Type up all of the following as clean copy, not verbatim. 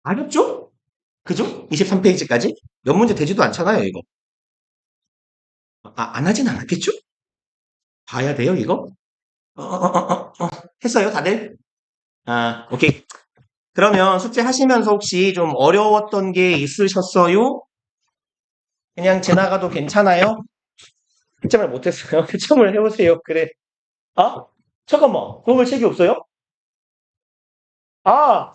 어렵죠? 그죠? 23페이지까지? 몇 문제 되지도 않잖아요, 이거. 안 하진 않았겠죠? 봐야 돼요, 이거? 했어요, 다들? 오케이. 그러면 숙제 하시면서 혹시 좀 어려웠던 게 있으셨어요? 그냥 지나가도 괜찮아요? 채점을 못했어요. 채점을 해보세요. 그래. 아, 잠깐만. 그러면 책이 없어요? 아,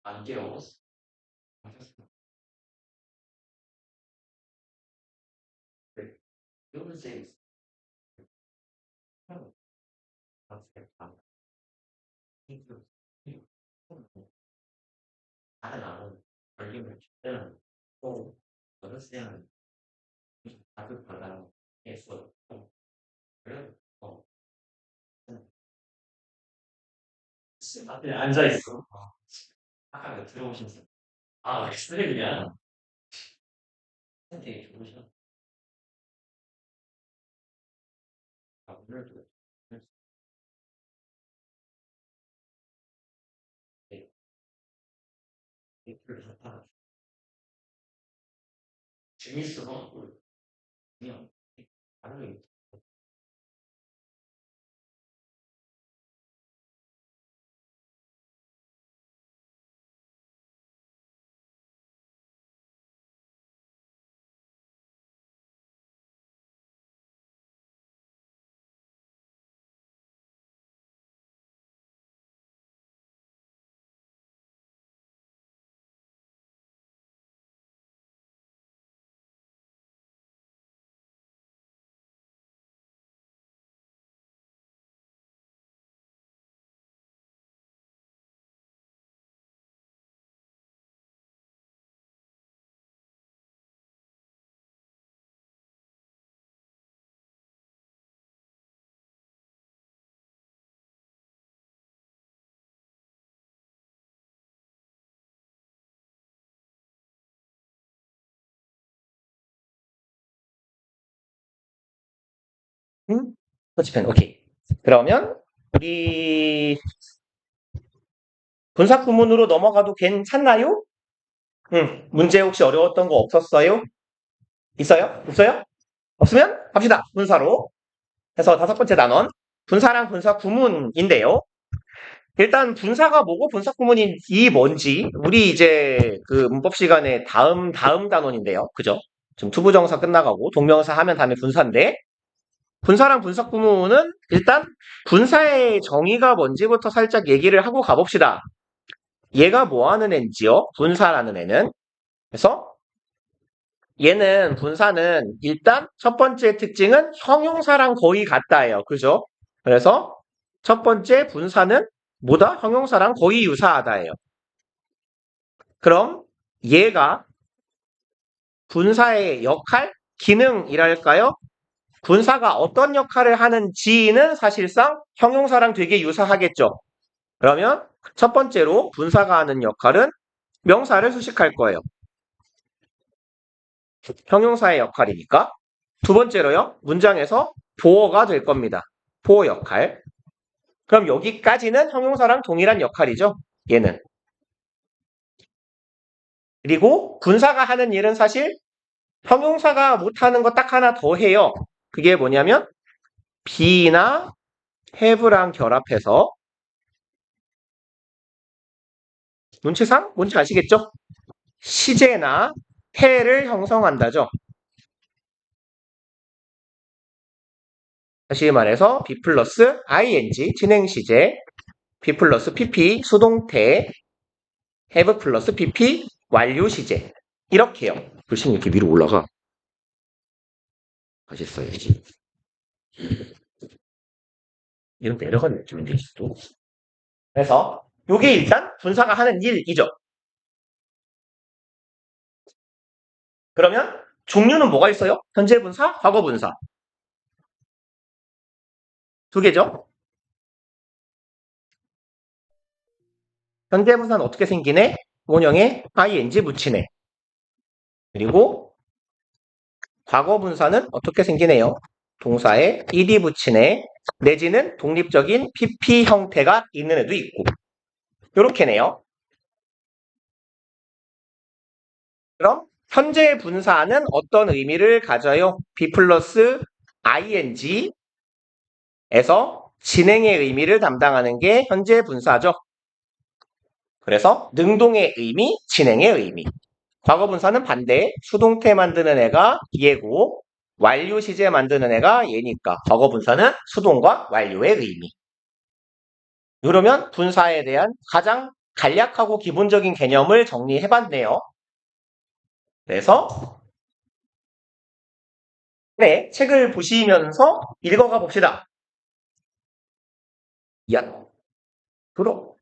안 깨워. 앞에 앉아있어. 아까 들어오셨어. 엑스트림이야. 되게 좋으셔. 오늘도 댓글을 다 재밌어. 그냥 반응이 터치펜, 오케이. 그러면 우리 분사 구문으로 넘어가도 괜찮나요? 문제 혹시 어려웠던 거 없었어요? 있어요? 없어요? 없으면 갑시다. 분사로. 해서 다섯 번째 단원. 분사랑 분사 구문인데요. 일단 분사가 뭐고 분사 구문이 뭔지 우리 이제 그 문법 시간에 다음 단원인데요. 그죠? 지금 투부정사 끝나가고 동명사 하면 다음에 분사인데 분사랑 분사 구문은 일단 분사의 정의가 뭔지부터 살짝 얘기를 하고 가봅시다. 얘가 뭐 하는 애인지요? 분사라는 애는. 그래서 얘는 분사는 일단 첫 번째 특징은 형용사랑 거의 같다예요. 그죠? 그래서 첫 번째 분사는 뭐다? 형용사랑 거의 유사하다예요. 그럼 얘가 분사의 역할, 기능이랄까요? 분사가 어떤 역할을 하는지는 사실상 형용사랑 되게 유사하겠죠. 그러면 첫 번째로 분사가 하는 역할은 명사를 수식할 거예요. 형용사의 역할이니까. 두 번째로요. 문장에서 보어가 될 겁니다. 보어 역할. 그럼 여기까지는 형용사랑 동일한 역할이죠. 얘는. 그리고 분사가 하는 일은 사실 형용사가 못하는 거 딱 하나 더 해요. 그게 뭐냐면 be나 have랑 결합해서 문체상 뭔지 아시겠죠? 시제나 해를 형성한다죠. 다시 말해서 be 플러스 ing 진행 시제, be 플러스 pp 수동태, have 플러스 pp 완료 시제 이렇게요. 글씨는 이렇게 위로 올라가. 다시 써야지. 이런 내려가는 느낌인데 또. 그래서 이게 일단 분사가 하는 일이죠. 그러면 종류는 뭐가 있어요? 현재 분사, 과거 분사. 두 개죠? 현재 분사는 어떻게 생기네? 원형에 ing 붙이네. 그리고 과거 분사는 어떻게 생기네요? 동사에 ed 붙이네. 내지는 독립적인 pp 형태가 있는 애도 있고. 요렇게네요. 그럼 현재 분사는 어떤 의미를 가져요? be 플러스 ing에서 진행의 의미를 담당하는 게 현재 분사죠. 그래서 능동의 의미, 진행의 의미. 과거 분사는 반대, 수동태 만드는 애가 얘고 완료 시제 만드는 애가 얘니까 과거 분사는 수동과 완료의 의미. 그러면 분사에 대한 가장 간략하고 기본적인 개념을 정리해봤네요. 그래서 네, 책을 보시면서 읽어가 봅시다. 야, 들어.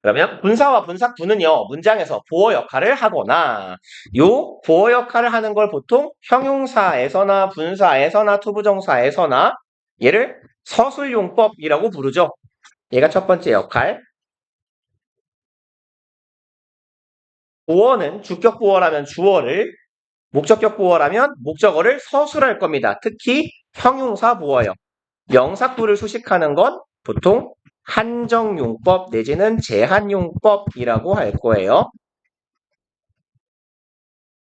그러면 분사와 분사구는요, 문장에서 보어 역할을 하거나 요 보어 역할을 하는 걸 보통 형용사에서나 분사에서나 투부정사에서나 얘를 서술용법이라고 부르죠. 얘가 첫 번째 역할. 보어는 주격 보어라면 주어를, 목적격 보어라면 목적어를 서술할 겁니다. 특히 형용사 보어요. 명사구를 수식하는 건 보통 한정용법 내지는 제한용법이라고 할 거예요.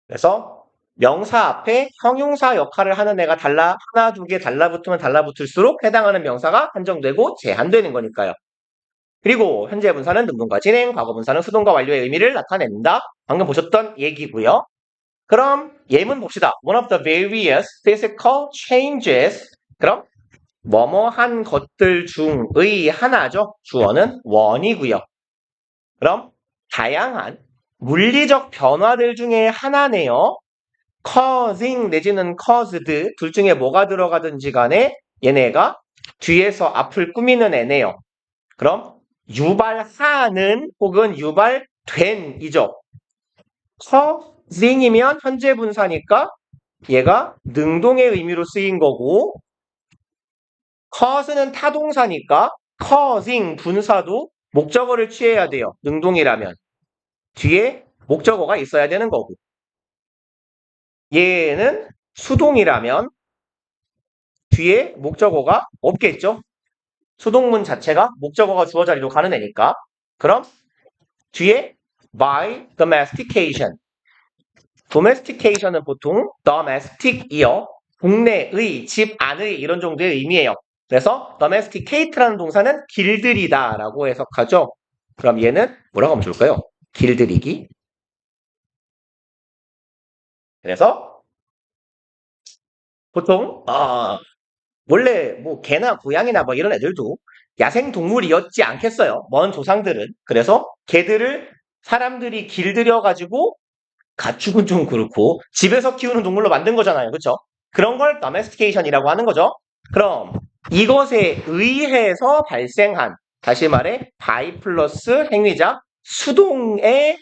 그래서 명사 앞에 형용사 역할을 하는 애가 하나, 두 개 달라붙으면 달라붙을수록 해당하는 명사가 한정되고 제한되는 거니까요. 그리고 현재 분사는 능동과 진행, 과거 분사는 수동과 완료의 의미를 나타낸다. 방금 보셨던 얘기고요. 그럼 예문 봅시다. One of the various physical changes. 그럼 뭐뭐한 것들 중의 하나죠. 주어는 one이고요. 그럼 다양한 물리적 변화들 중에 하나네요. causing 내지는 caused 둘 중에 뭐가 들어가든지 간에 얘네가 뒤에서 앞을 꾸미는 애네요. 그럼 유발하는 혹은 유발된이죠. causing이면 현재 분사니까 얘가 능동의 의미로 쓰인 거고 cause는 타동사니까 causing 분사도 목적어를 취해야 돼요. 능동이라면. 뒤에 목적어가 있어야 되는 거고. 얘는 수동이라면 뒤에 목적어가 없겠죠. 수동문 자체가 목적어가 주어 자리로 가는 애니까. 그럼 뒤에 by domestication. domestication은 보통 domestic이요. 국내의, 집 안의 이런 정도의 의미예요. 그래서 domesticate라는 동사는 길들이다 라고 해석하죠. 그럼 얘는 뭐라고 하면 좋을까요? 길들이기. 그래서 보통 원래 뭐 개나 고양이나 뭐 이런 애들도 야생 동물이었지 않겠어요. 먼 조상들은. 그래서 개들을 사람들이 길들여 가지고 가축은 좀 그렇고 집에서 키우는 동물로 만든 거잖아요. 그렇죠? 그런 걸 domestication이라고 하는 거죠. 그럼 이것에 의해서 발생한 다시 말해 by 플러스 행위자 수동의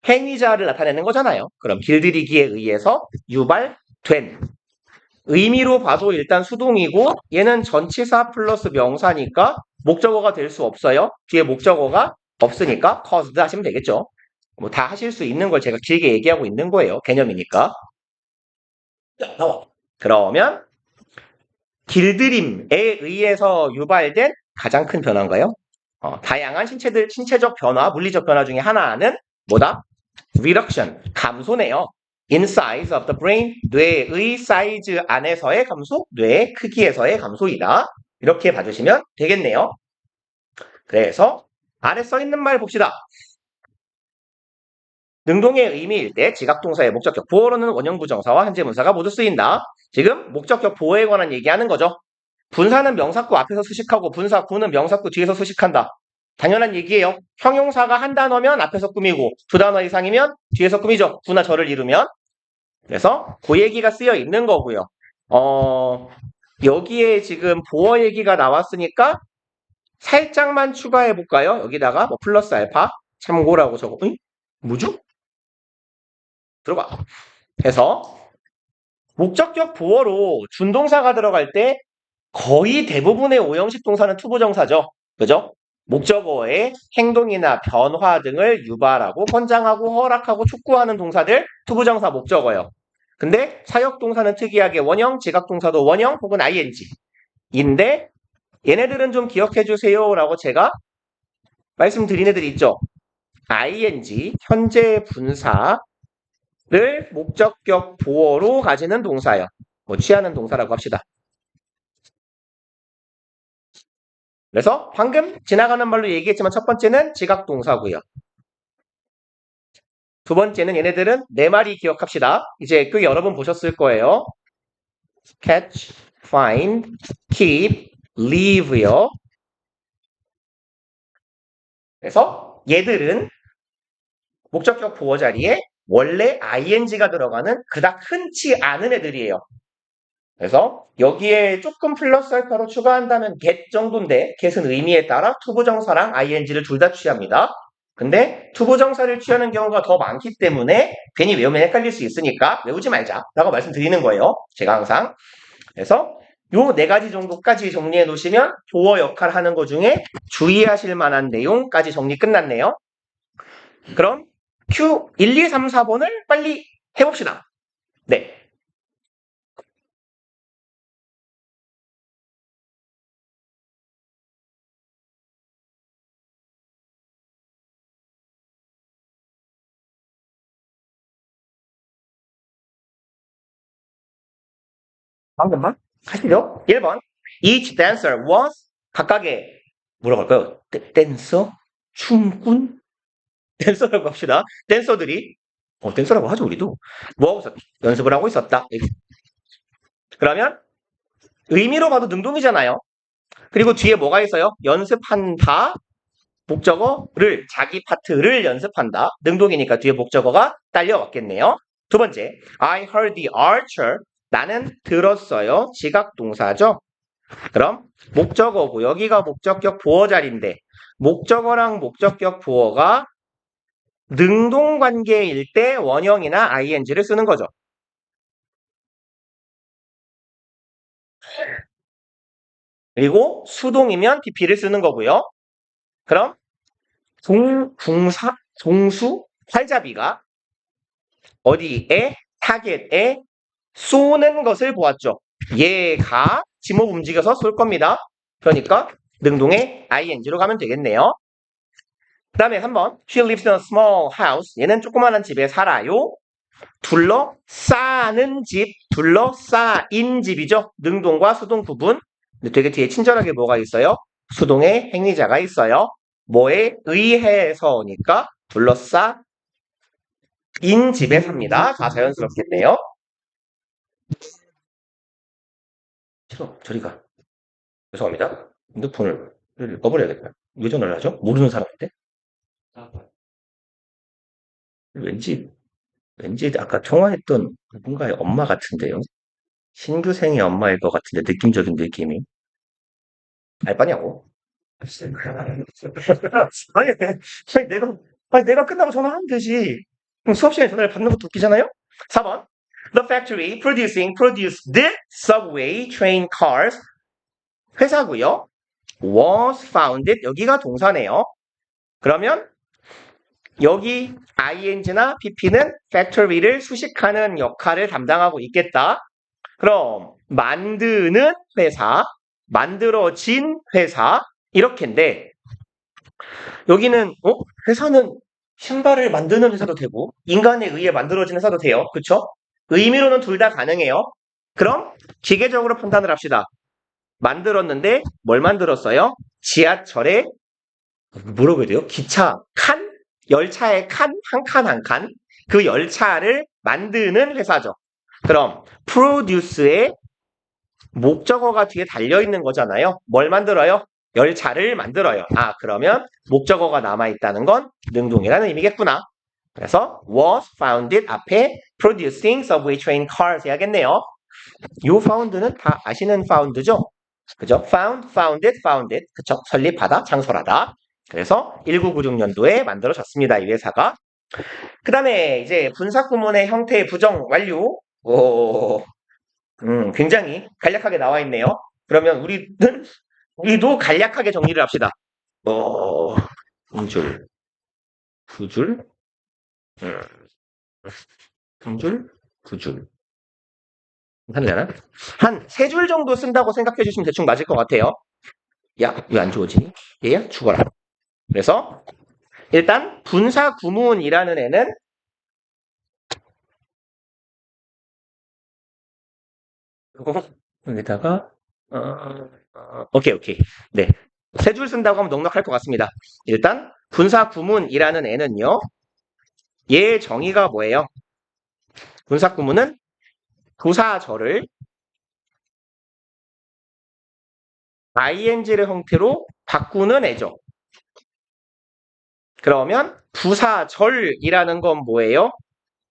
행위자를 나타내는 거잖아요. 그럼 길들이기에 의해서 유발된 의미로 봐도 일단 수동이고 얘는 전치사 플러스 명사니까 목적어가 될 수 없어요. 뒤에 목적어가 없으니까 caused 하시면 되겠죠. 뭐 다 하실 수 있는 걸 제가 길게 얘기하고 있는 거예요. 개념이니까. 자, 나와. 그러면 길들임에 의해서 유발된 가장 큰 변화인가요? 다양한 신체적 변화, 물리적 변화 중에 하나는 뭐다? reduction, 감소네요. in size of the brain, 뇌의 사이즈 안에서의 감소, 뇌의 크기에서의 감소이다. 이렇게 봐주시면 되겠네요. 그래서 아래 써있는 말 봅시다. 능동의 의미일 때 지각동사의 목적격 보어로는 원형부정사와 현재분사가 모두 쓰인다. 지금 목적격 보어에 관한 얘기하는 거죠. 분사는 명사구 앞에서 수식하고 분사구는 명사구 뒤에서 수식한다. 당연한 얘기예요. 형용사가 한 단어면 앞에서 꾸미고 두 단어 이상이면 뒤에서 꾸미죠. 구나 절을 이루면. 그래서 그 얘기가 쓰여 있는 거고요. 여기에 지금 보어 얘기가 나왔으니까 살짝만 추가해 볼까요? 여기다가 뭐 플러스 알파 참고라고 적어. 응? 뭐죠? 들어봐. 해서 목적격 보어로 준동사가 들어갈 때 거의 대부분의 오형식 동사는 투부정사죠. 그죠? 목적어의 행동이나 변화 등을 유발하고 권장하고 허락하고 촉구하는 동사들 투부정사 목적어요. 근데 사역동사는 특이하게 원형, 지각동사도 원형 혹은 ing인데 얘네들은 좀 기억해 주세요 라고 제가 말씀드린 애들이 있죠. ing, 현재 분사를 목적격 보어로 가지는 동사예요. 뭐 취하는 동사라고 합시다. 그래서 방금 지나가는 말로 얘기했지만 첫 번째는 지각동사고요. 두 번째는 얘네들은 네 마리 기억합시다. 이제 꽤 여러 번 보셨을 거예요. catch, find, keep, leave요. 그래서 얘들은 목적격 보어 자리에 원래 ing가 들어가는 그닥 흔치 않은 애들이에요. 그래서 여기에 조금 플러스 알파로 추가한다면 get 정도인데 get은 의미에 따라 투부정사랑 ing를 둘 다 취합니다. 근데 투부정사를 취하는 경우가 더 많기 때문에 괜히 외우면 헷갈릴 수 있으니까 외우지 말자라고 말씀드리는 거예요. 제가 항상. 그래서 요 네 가지 정도까지 정리해 놓으시면 보어 역할 하는 것 중에 주의하실 만한 내용까지 정리 끝났네요. 그럼 Q 1, 2, 3, 4번을 빨리 해봅시다. 네. 방금만 하시죠. 1번. Each dancer was 각각의 뭐라고 할까요? 댄서? 춤꾼? 댄서라고 합시다. 댄서들이 댄서라고 하죠 우리도. 뭐 연습을 하고 있었다. 그러면 의미로 봐도 능동이잖아요. 그리고 뒤에 뭐가 있어요? 연습한다. 목적어를 자기 파트를 연습한다. 능동이니까 뒤에 목적어가 딸려왔겠네요. 두 번째, I heard the archer. 나는 들었어요. 지각동사죠. 그럼 목적어고 여기가 목적격 보어 자리인데 목적어랑 목적격 보어가 능동관계일 때 원형이나 ing를 쓰는 거죠. 그리고 수동이면 pp를 쓰는 거고요. 그럼 동수 활자비가 어디에 타겟에 쏘는 것을 보았죠. 얘가 지목 움직여서 쏠 겁니다. 그러니까 능동의 ing로 가면 되겠네요. 그 다음에 3번 She lives in a small house. 얘는 조그마한 집에 살아요. 둘러싸는 집, 둘러싸인 집이죠. 능동과 수동 구분. 근데 되게 뒤에 친절하게 뭐가 있어요? 수동의 행위자가 있어요. 뭐에 의해서니까 둘러싸인 집에 삽니다. 다 자연스럽겠네요. 싫어, 저리 가. 죄송합니다. 핸드폰을 꺼버려야겠다. 왜 전화를 하죠? 모르는 사람인데? 왠지 아까 통화했던 누군가의 엄마 같은데요? 신규생의 엄마일 것 같은데, 느낌적인 느낌이. 알 바냐고? 아니, 내가 끝나고 전화하면 되지. 그럼 수업 시간에 전화를 받는 것도 웃기잖아요? 4번. The factory produced subway train cars. 회사고요. was founded. 여기가 동사네요. 그러면 여기 ing나 pp는 factory를 수식하는 역할을 담당하고 있겠다. 그럼 만드는 회사, 만들어진 회사 이렇게인데 여기는 회사는 신발을 만드는 회사도 되고 인간에 의해 만들어진 회사도 돼요. 그렇죠? 의미로는 둘 다 가능해요. 그럼 기계적으로 판단을 합시다. 만들었는데 뭘 만들었어요? 지하철에 뭐라고 해야 돼요? 기차 칸? 열차의 칸? 한 칸 한 칸? 그 열차를 만드는 회사죠. 그럼 produce의 목적어가 뒤에 달려있는 거잖아요. 뭘 만들어요? 열차를 만들어요. 그러면 목적어가 남아있다는 건 능동이라는 의미겠구나. 그래서 was founded 앞에 producing subway train cars 해야겠네요. 요 found는 다 아시는 found죠? 그죠? founded. 그쵸? 설립하다, 창설하다. 그래서 1996년도에 만들어졌습니다. 이 회사가. 그 다음에 이제 분사구문의 형태의 부정 완료. 굉장히 간략하게 나와 있네요. 그러면 우리도 간략하게 정리를 합시다. 한 줄, 두 줄, 한 줄, 두 줄. 하려나? 한 세 줄 정도 쓴다고 생각해 주시면 대충 맞을 것 같아요. 야, 왜 안 주어지니? 얘야, 죽어라. 그래서 일단 분사 구문이라는 애는 여기다가 오케이. 네. 세 줄 쓴다고 하면 넉넉할 것 같습니다. 일단 분사 구문이라는 애는요. 얘의 정의가 뭐예요? 분사 구문은 부사절을 ing를 형태로 바꾸는 애죠. 그러면 부사절이라는 건 뭐예요?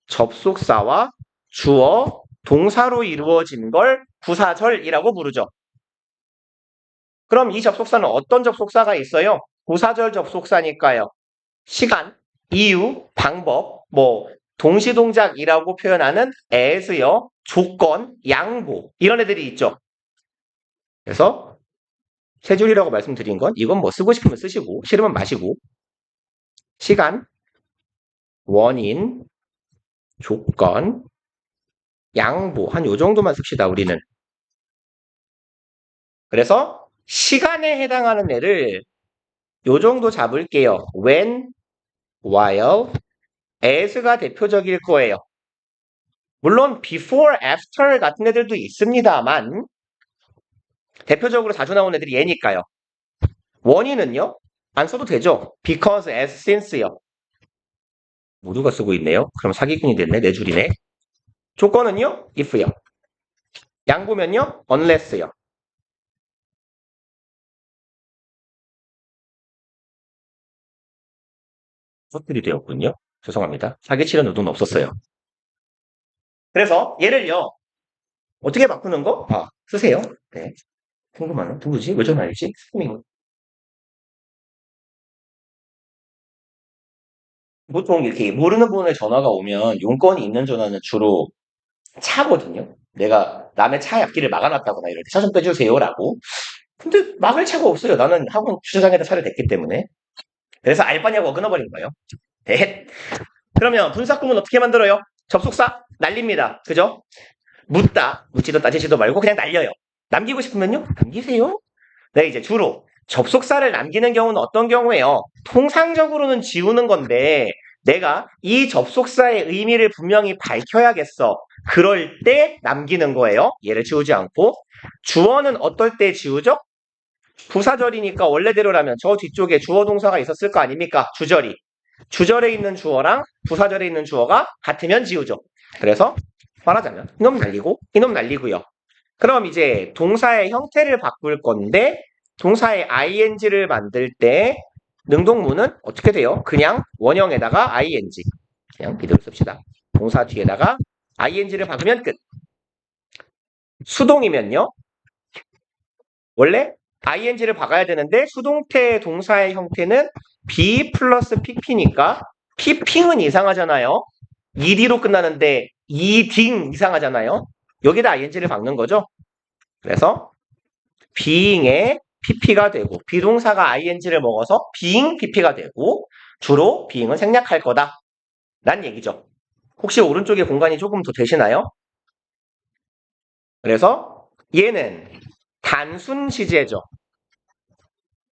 접속사와 주어, 동사로 이루어진 걸 부사절이라고 부르죠. 그럼 이 접속사는 어떤 접속사가 있어요? 부사절 접속사니까요. 시간, 이유, 방법, 동시동작이라고 표현하는 as요, 조건, 양보 이런 애들이 있죠. 그래서 세 줄이라고 말씀드린 건 이건 쓰고 싶으면 쓰시고 싫으면 마시고 시간, 원인, 조건, 양보 한 요 정도만 씁시다 우리는. 그래서 시간에 해당하는 애를 요 정도 잡을게요. when, while, as가 대표적일 거예요. 물론 before, after 같은 애들도 있습니다만 대표적으로 자주 나오는 애들이 얘니까요. 원인은요? 안 써도 되죠. because, as, since요. 모두가 쓰고 있네요. 그럼 사기꾼이 됐네. 네 줄이네. 조건은요? if요. 양보면요? unless요. 것들이 되었군요. 죄송합니다. 사기치는 의도는 없었어요. 그래서 얘를요. 어떻게 바꾸는 거? 쓰세요. 네. 궁금하네. 누구지? 왜 전화했지? 보통 이렇게 모르는 분의 전화가 오면 용건이 있는 전화는 주로 차거든요. 내가 남의 차에 앞길을 막아놨다거나 이럴 때 차 좀 빼주세요라고. 근데 막을 차가 없어요. 나는 학원 주차장에다 차를 댔기 때문에. 그래서 알바냐고 끊어버린 거예요. 네. 그러면 분사구문 어떻게 만들어요? 접속사 날립니다. 그죠? 묻지도 따지지도 말고 그냥 날려요. 남기고 싶으면요? 남기세요. 네, 이제 주로 접속사를 남기는 경우는 어떤 경우에요? 통상적으로는 지우는 건데 내가 이 접속사의 의미를 분명히 밝혀야겠어. 그럴 때 남기는 거예요. 얘를 지우지 않고. 주어는 어떨 때 지우죠? 부사절이니까 원래대로라면 저 뒤쪽에 주어 동사가 있었을 거 아닙니까? 주절이. 주절에 있는 주어랑 부사절에 있는 주어가 같으면 지우죠. 그래서 말하자면 이놈 날리고 이놈 날리고요. 그럼 이제 동사의 형태를 바꿀 건데 동사의 ing를 만들 때 능동문은 어떻게 돼요? 그냥 원형에다가 ing. 그냥 이대로 씁시다. 동사 뒤에다가 ing를 박으면 끝. 수동이면요. 원래 ing를 박아야 되는데 수동태 동사의 형태는 be 플러스 pp니까 pping은 이상하잖아요. ed로 끝나는데 eding 이상하잖아요. 여기다 ing를 박는 거죠. 그래서 being에 pp가 되고 비동사가 ing를 먹어서 being pp가 되고 주로 being은 생략할 거다 란 얘기죠. 혹시 오른쪽에 공간이 조금 더 되시나요? 그래서 얘는 단순 시제죠.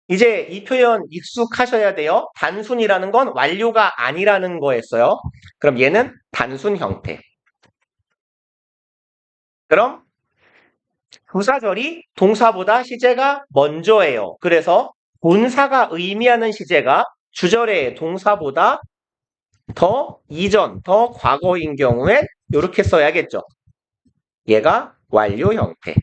이제 이 표현 익숙하셔야 돼요. 단순이라는 건 완료가 아니라는 거였어요. 그럼 얘는 단순 형태. 그럼 부사절이 동사보다 시제가 먼저예요. 그래서 본사가 의미하는 시제가 주절의 동사보다 더 이전, 더 과거인 경우엔 이렇게 써야겠죠. 얘가 완료 형태.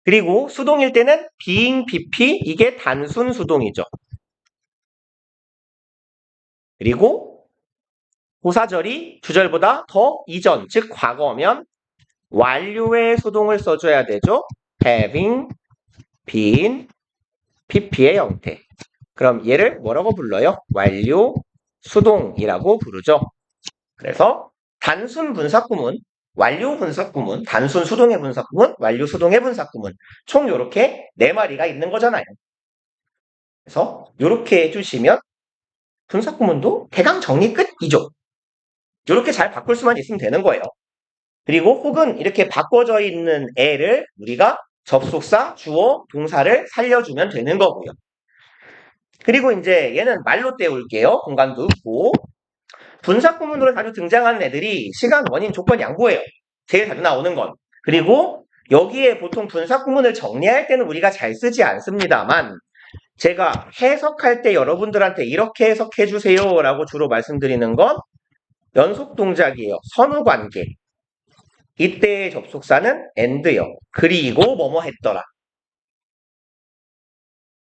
그리고 수동일 때는 being, BP 이게 단순 수동이죠. 그리고 부사절이 주절보다 더 이전, 즉 과거면 완료의 수동을 써줘야 되죠. having, been, pp의 형태. 그럼 얘를 뭐라고 불러요? 완료 수동이라고 부르죠. 그래서 단순 분사구문, 완료 분사구문, 단순 수동의 분사구문, 완료 수동의 분사구문 총 요렇게 4마리가 있는 거잖아요. 그래서 요렇게 해주시면 분사구문도 대강 정리 끝이죠. 요렇게 잘 바꿀 수만 있으면 되는 거예요. 그리고 혹은 이렇게 바꿔져 있는 애를 우리가 접속사, 주어, 동사를 살려주면 되는 거고요. 그리고 이제 얘는 말로 때울게요. 공간도 없고. 분사구문으로 자주 등장하는 애들이 시간, 원인, 조건, 양보예요. 제일 자주 나오는 건. 그리고 여기에 보통 분사구문을 정리할 때는 우리가 잘 쓰지 않습니다만 제가 해석할 때 여러분들한테 이렇게 해석해 주세요 라고 주로 말씀드리는 건 연속 동작이에요. 선후관계. 이때의 접속사는 and요. 그리고 뭐뭐 했더라.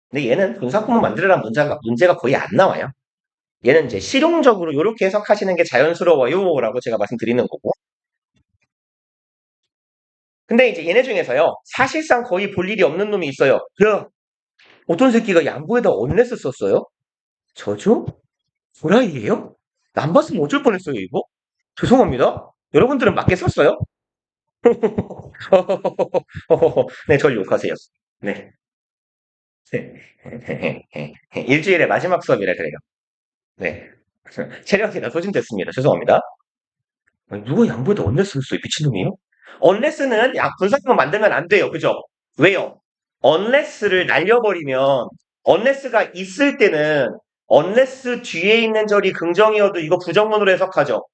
근데 얘는 분사구문 만들으라는 문제가 거의 안 나와요. 얘는 이제 실용적으로 이렇게 해석하시는 게 자연스러워요 라고 제가 말씀드리는 거고. 근데 이제 얘네 중에서요. 사실상 거의 볼 일이 없는 놈이 있어요. 야, 어떤 새끼가 양보에다 언레스 썼어요? 저죠? 도라이예요? 안 봤으면 어쩔 뻔했어요 이거? 죄송합니다. 여러분들은 맞게 썼어요? 네, 절 욕하세요. 네. 일주일의 마지막 수업이라 그래요. 네. 체력이나 소진됐습니다. 죄송합니다. 아니, 누가 양보에다 언레스를 써요? 미친놈이에요? 언레스는 분사구문 만들면 안 돼요. 그죠? 왜요? unless를 날려버리면 unless가 있을 때는 unless 뒤에 있는 절이 긍정이어도 이거 부정문으로 해석하죠.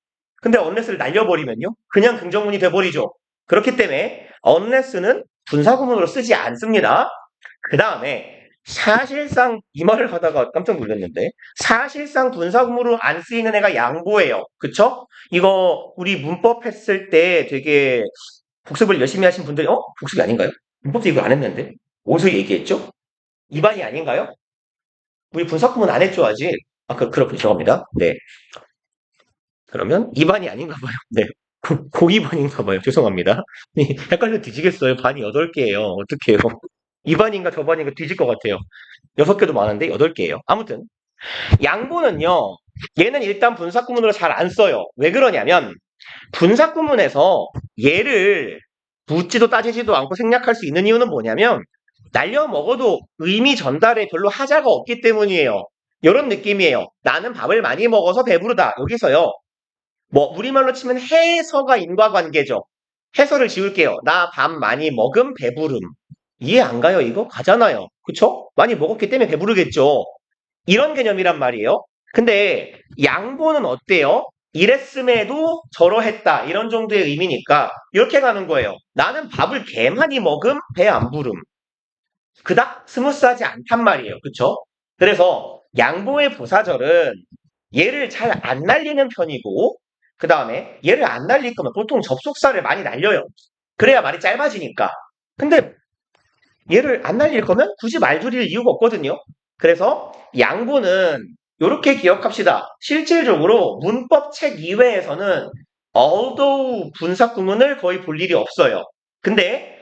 근데 unless를 날려버리면요? 그냥 긍정문이 돼버리죠. 그렇기 때문에 unless는 분사구문으로 쓰지 않습니다. 그 다음에 사실상 이 말을 하다가 깜짝 놀랐는데 사실상 분사구문으로 안 쓰이는 애가 양보예요. 그쵸? 이거 우리 문법 했을 때 되게 복습을 열심히 하신 분들이 복습이 아닌가요? 문법도 이거 안 했는데 어디서 얘기했죠? 입안이 아닌가요? 우리 분사구문 안 했죠 아직? 그렇군요. 죄송합니다. 네. 그러면 입안이 아닌가 봐요. 네. 고입반인가 봐요. 죄송합니다. 헷갈려 뒤지겠어요. 반이 8개예요. 어떡해요. 이반인가 저반인가 뒤질 것 같아요. 6개도 많은데 8개예요. 아무튼 양보는요. 얘는 일단 분사구문으로 잘 안 써요. 왜 그러냐면 분사구문에서 얘를 묻지도 따지지도 않고 생략할 수 있는 이유는 뭐냐면 날려 먹어도 의미 전달에 별로 하자가 없기 때문이에요. 이런 느낌이에요. 나는 밥을 많이 먹어서 배부르다. 여기서요. 뭐 우리말로 치면 해서가 인과관계죠. 해서를 지울게요. 나 밥 많이 먹음 배부름. 이해 안 가요 이거? 가잖아요. 그쵸? 많이 먹었기 때문에 배부르겠죠. 이런 개념이란 말이에요. 근데 양보는 어때요? 이랬음에도 저러했다. 이런 정도의 의미니까 이렇게 가는 거예요. 나는 밥을 개 많이 먹음 배 안 부름. 그닥 스무스하지 않단 말이에요. 그쵸? 그래서 양보의 부사절은 얘를 잘 안 날리는 편이고 그 다음에 얘를 안 날릴 거면 보통 접속사를 많이 날려요. 그래야 말이 짧아지니까. 근데 얘를 안 날릴 거면 굳이 말 줄일 이유가 없거든요. 그래서 양보는 이렇게 기억합시다. 실질적으로 문법 책 이외에서는 although 분사구문을 거의 볼 일이 없어요. 근데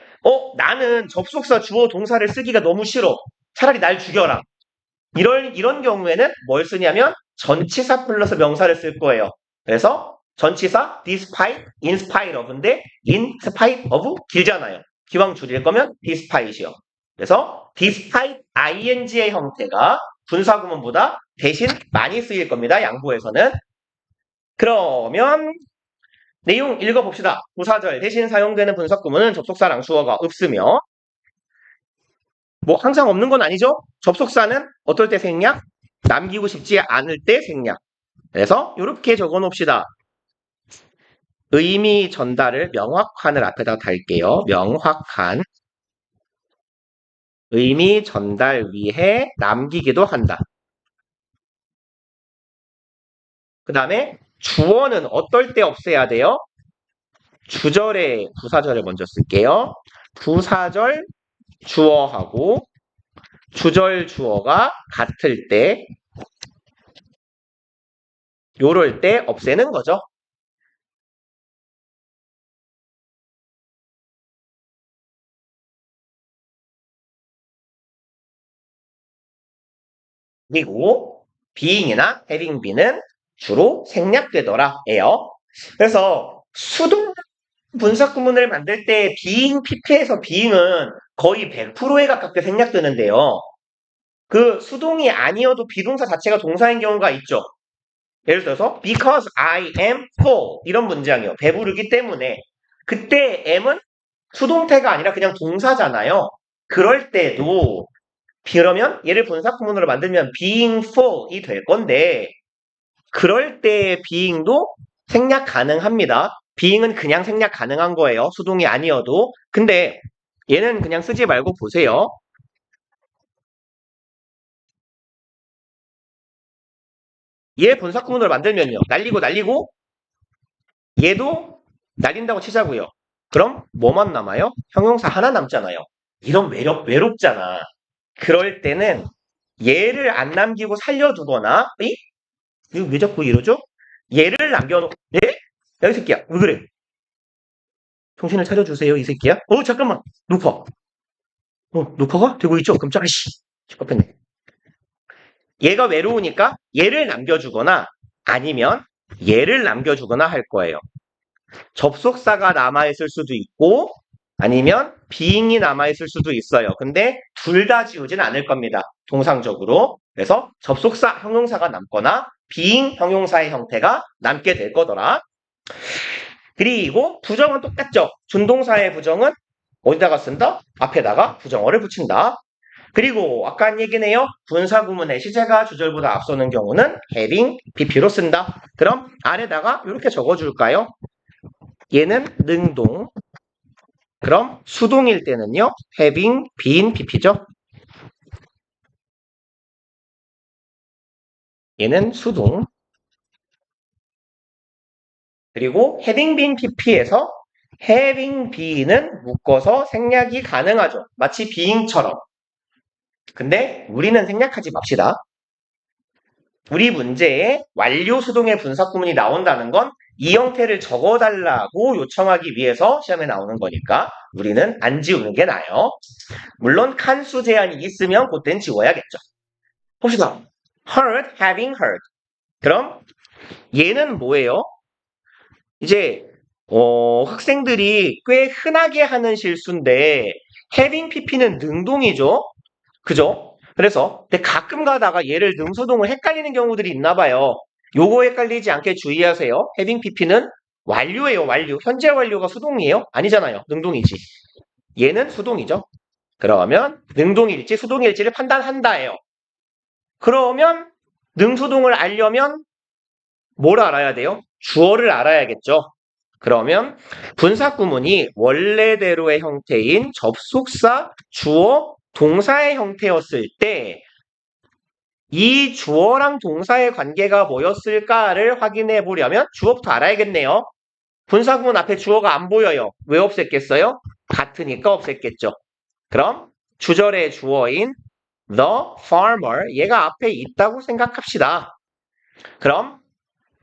나는 접속사 주어 동사를 쓰기가 너무 싫어. 차라리 날 죽여라. 이런 경우에는 뭘 쓰냐면 전치사 플러스 명사를 쓸 거예요. 그래서 전치사 despite, in spite of인데 in spite of 길잖아요. 기왕 줄일 거면 despite이요. 그래서 despite ing의 형태가 분사구문보다 대신 많이 쓰일 겁니다. 양보에서는. 그러면 내용 읽어봅시다. 부사절 대신 사용되는 분사구문은 접속사랑 주어가 없으며 뭐 항상 없는 건 아니죠. 접속사는 어떨 때 생략? 남기고 싶지 않을 때 생략. 그래서 이렇게 적어 놓읍시다. 의미 전달을 명확한을 앞에다 달게요. 명확한 의미 전달 위해 남기기도 한다. 그 다음에 주어는 어떨 때 없애야 돼요? 주절에 부사절을 먼저 쓸게요. 부사절 주어하고 주절 주어가 같을 때 요럴 때 없애는 거죠. 그리고 being이나 having be는 주로 생략되더라 예요. 그래서 수동 분사 구문을 만들 때 being pp에서 being은 거의 100%에 가깝게 생략되는데요. 그 수동이 아니어도 비동사 자체가 동사인 경우가 있죠. 예를 들어서 because I am full 이런 문장이요. 배부르기 때문에 그때 am은 수동태가 아니라 그냥 동사잖아요. 그럴 때도 그러면 얘를 분사 구문으로 만들면 being full이 될 건데 그럴 때 being도 생략 가능합니다. being은 그냥 생략 가능한 거예요. 수동이 아니어도. 근데 얘는 그냥 쓰지 말고 보세요. 얘 분사 구문으로 만들면요. 날리고 얘도 날린다고 치자고요. 그럼 뭐만 남아요? 형용사 하나 남잖아요. 이런 외롭잖아. 그럴 때는 얘를 안 남기고 살려두거나 이거 왜 자꾸 이러죠? 얘를 남겨놓 예? 야 이 새끼야 왜 그래? 정신을 차려주세요 이 새끼야. 잠깐만 루퍼. 루퍼가 되고 있죠? 깜짝아 씨. 시끄럽네. 얘가 외로우니까 얘를 남겨주거나 아니면 얘를 남겨주거나 할 거예요. 접속사가 남아있을 수도 있고 아니면 being이 남아있을 수도 있어요. 근데 둘 다 지우진 않을 겁니다. 통상적으로. 그래서 접속사 형용사가 남거나 being 형용사의 형태가 남게 될 거더라. 그리고 부정은 똑같죠. 준동사의 부정은 어디다가 쓴다? 앞에다가 부정어를 붙인다. 그리고 아까 한 얘기네요. 분사구문의 시제가 주절보다 앞서는 경우는 having, pp로 쓴다. 그럼 안에다가 이렇게 적어줄까요? 얘는 능동. 그럼 수동일 때는요. having been pp죠. 얘는 수동. 그리고 having been pp에서 having be는 묶어서 생략이 가능하죠. 마치 being처럼. 근데 우리는 생략하지 맙시다. 우리 문제에 완료 수동의 분사 구문이 나온다는 건 이 형태를 적어달라고 요청하기 위해서 시험에 나오는 거니까 우리는 안 지우는 게 나아요. 물론 칸수 제한이 있으면 그땐 지워야겠죠. 봅시다. heard, having heard. 그럼 얘는 뭐예요? 이제 학생들이 꽤 흔하게 하는 실수인데 having pp는 능동이죠. 그죠? 그래서 근데 가끔 가다가 얘를 능수동을 헷갈리는 경우들이 있나 봐요. 요거 헷갈리지 않게 주의하세요. having pp는 완료예요. 완료. 현재 완료가 수동이에요? 아니잖아요. 능동이지. 얘는 수동이죠. 그러면 능동일지 수동일지를 판단한다예요. 그러면 능수동을 알려면 뭘 알아야 돼요? 주어를 알아야겠죠. 그러면 분사구문이 원래대로의 형태인 접속사, 주어, 동사의 형태였을 때 이 주어랑 동사의 관계가 뭐였을까를 확인해 보려면 주어부터 알아야겠네요. 분사구문 앞에 주어가 안 보여요. 왜 없앴겠어요? 같으니까 없앴겠죠. 그럼 주절의 주어인 the farmer 얘가 앞에 있다고 생각합시다. 그럼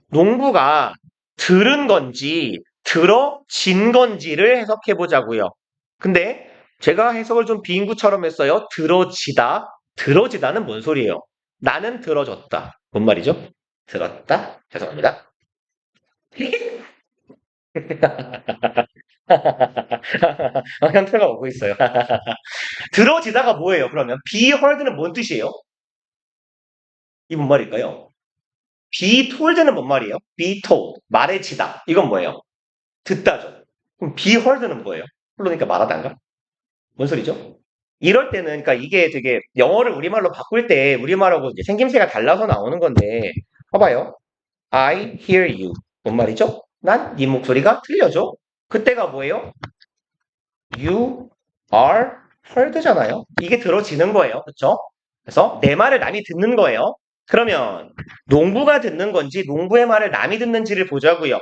농부가 들은 건지 들어진 건지를 해석해 보자고요. 근데 제가 해석을 좀 빙구처럼 했어요. 들어지다. 들어지다는 뭔 소리예요? 나는 들어줬다. 뭔 말이죠? 들었다? 죄송합니다. 현태가 오고 있어요. 들어지다가 뭐예요, 그러면? be heard는 뭔 뜻이에요? 이 뭔 말일까요? be told는 뭔 말이에요? be told. 말해지다. 이건 뭐예요? 듣다죠. 그럼 be heard는 뭐예요? 그러니까 말하다인가? 뭔 소리죠? 이럴 때는, 그러니까 이게 되게 영어를 우리말로 바꿀 때 우리말하고 이제 생김새가 달라서 나오는 건데, 봐봐요. I hear you. 뭔 말이죠? 난 네 목소리가 들려줘. 그때가 뭐예요? You are heard잖아요. 이게 들어지는 거예요. 그렇죠? 그래서 내 말을 남이 듣는 거예요. 그러면 농부가 듣는 건지 농부의 말을 남이 듣는지를 보자고요.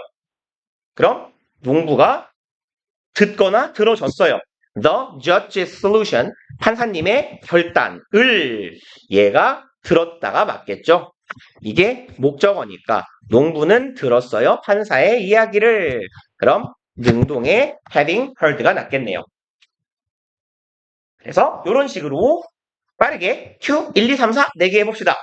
그럼 농부가 듣거나 들어줬어요. The judge's solution, 판사님의 결단을 얘가 들었다가 맞겠죠. 이게 목적어니까 농부는 들었어요. 판사의 이야기를. 그럼 능동의 having heard가 낫겠네요. 그래서 이런 식으로 빠르게 Q 1, 2, 3, 4 4개 해봅시다.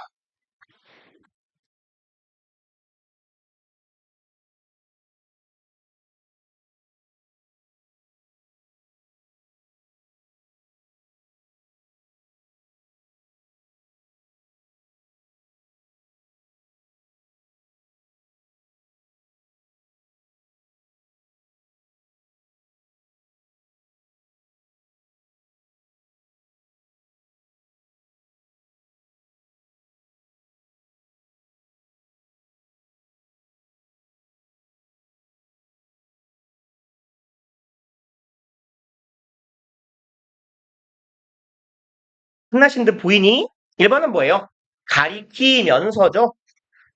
끝나신 듯 보이니? 1번은 뭐예요? 가리키면서죠.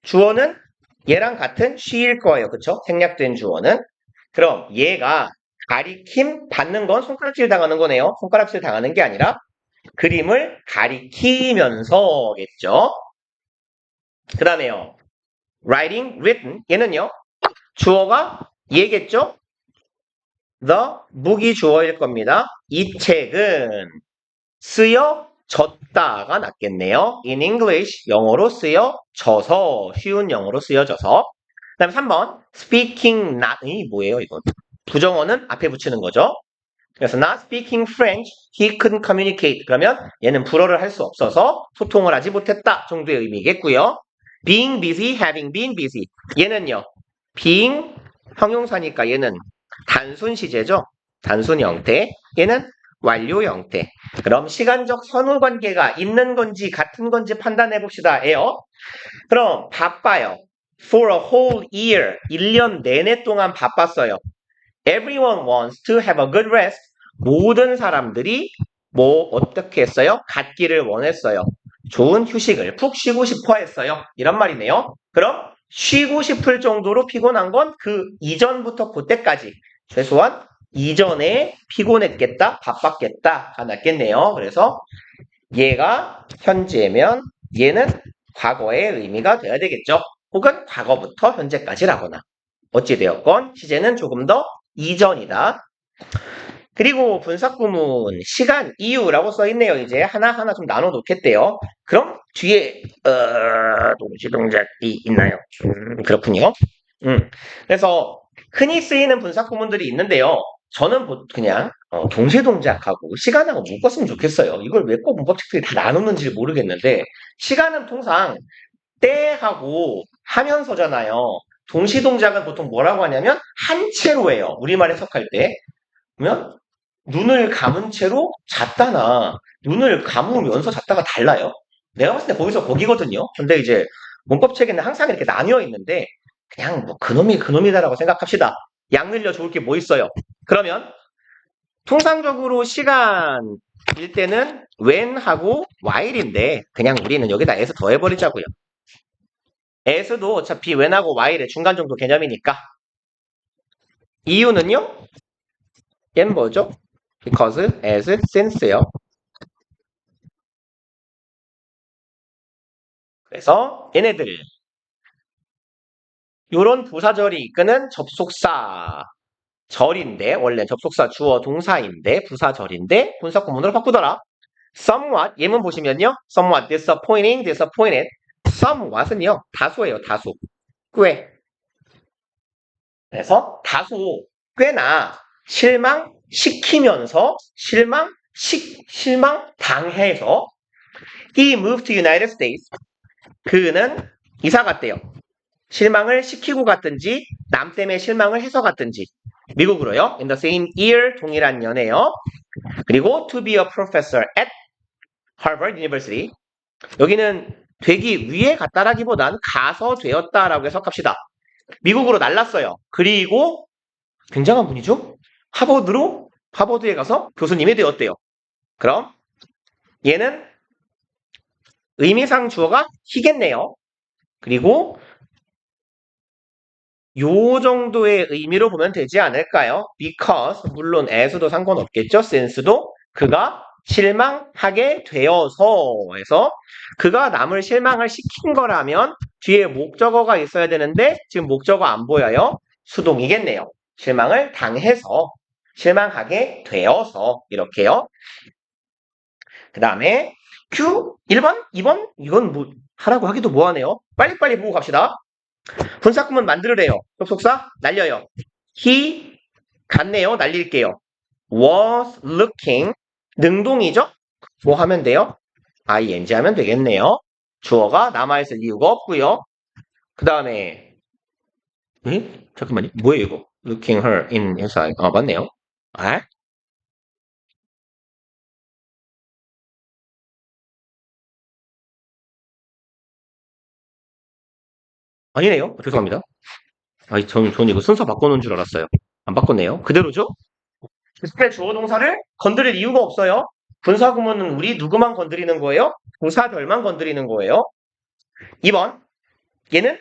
주어는 얘랑 같은 she일 거예요. 그쵸? 생략된 주어는. 그럼 얘가 가리킴 받는 건 손가락질 당하는 거네요. 손가락질 당하는 게 아니라 그림을 가리키면서겠죠. 그 다음에요. writing, written. 얘는요. 주어가 얘겠죠? the book이 주어일 겁니다. 이 책은 쓰여졌다가 낫겠네요. in English, 영어로 쓰여져서, 쉬운 영어로 쓰여져서. 그 다음에 3번, speaking not이 뭐예요, 이건? 부정어는 앞에 붙이는 거죠. 그래서 not speaking French, he couldn't communicate. 그러면 얘는 불어를 할 수 없어서 소통을 하지 못했다 정도의 의미겠고요. being busy, having been busy. 얘는요, being 형용사니까 얘는 단순 시제죠. 단순 형태. 얘는 완료 형태. 그럼 시간적 선후 관계가 있는 건지 같은 건지 판단해 봅시다. 에요. 그럼 바빠요. For a whole year. 1년 내내 동안 바빴어요. Everyone wants to have a good rest. 모든 사람들이 뭐 어떻게 했어요? 갖기를 원했어요. 좋은 휴식을 푹 쉬고 싶어 했어요. 이런 말이네요. 그럼 쉬고 싶을 정도로 피곤한 건 그 이전부터 그때까지 최소한 이전에 피곤했겠다, 바빴겠다가 낫겠네요. 그래서 얘가 현재면 얘는 과거의 의미가 돼야 되겠죠. 혹은 과거부터 현재까지라거나. 어찌되었건 시제는 조금 더 이전이다. 그리고 분사구문 시간, 이유라고 써있네요. 이제 하나하나 좀 나눠 놓겠대요. 그럼 뒤에 동시 동작이 있나요? 그렇군요. 그래서 흔히 쓰이는 분사구문들이 있는데요. 저는 그냥 동시 동작하고 시간하고 묶었으면 좋겠어요. 이걸 왜 꼭 문법책들이 다 나누는지 모르겠는데 시간은 통상 때하고 하면서잖아요. 동시 동작은 보통 뭐라고 하냐면 한 채로 해요. 우리말 해석할 때. 그러면 눈을 감은 채로 잤다나 눈을 감으면서 잤다가 달라요. 내가 봤을 때 거기서 거기거든요. 근데 이제 문법책에는 항상 이렇게 나뉘어 있는데 그냥 뭐 그놈이 그놈이다라고 생각합시다. 양 늘려 좋을 게 뭐 있어요. 그러면 통상적으로 시간일 때는 when하고 while인데 그냥 우리는 여기다 s 더해버리자고요. s도 어차피 when하고 while의 중간 정도 개념이니까. 이유는요? 얘는 뭐죠? because, as, since요. 그래서 얘네들 요런 부사절이 이끄는 접속사 절인데 원래 접속사 주어 동사인데 부사절인데 분사구문으로 바꾸더라. somewhat 예문 보시면요. somewhat disappointing, disappointed. somewhat은요. 다소예요. 다소. 꽤. 그래서 다소 꽤나 실망시키면서 실망당해서 he moved to United States. 그는 이사 갔대요. 실망을 시키고 갔든지 남 때문에 실망을 해서 갔든지 미국으로요. In the same year 동일한 년에요. 그리고 to be a professor at Harvard University. 여기는 되기 위해 갔다라기보단 가서 되었다라고 해석합시다. 미국으로 날랐어요. 그리고 굉장한 분이죠. 하버드에 가서 교수님이 되었대요. 그럼 얘는 의미상 주어가 히겠네요. 그리고 요 정도의 의미로 보면 되지 않을까요? because, 물론 as도 상관없겠죠. since도 그가 실망하게 되어서 해서 그가 남을 실망을 시킨 거라면 뒤에 목적어가 있어야 되는데 지금 목적어 안 보여요. 수동이겠네요. 실망을 당해서 실망하게 되어서 이렇게요. 그 다음에 Q 1번, 2번? 이건 뭐 하라고 하기도 뭐하네요. 빨리빨리 보고 갑시다. 분사구문 만들으래요. 접속사 날려요. He 갔네요. 날릴게요. Was looking 능동이죠? 뭐 하면 돼요? ing 하면 되겠네요. 주어가 남아있을 이유가 없고요. 그 다음에 잠깐만요. 뭐예요 이거? Looking her in his eye. 맞네요. 아? 아니네요. 죄송합니다. 전 이거 순서 바꿔놓은 줄 알았어요. 안 바꿨네요. 그대로죠? 그때 주어 동사를 건드릴 이유가 없어요. 분사 구문은 우리 누구만 건드리는 거예요? 부사별만 건드리는 거예요. 2번. 얘는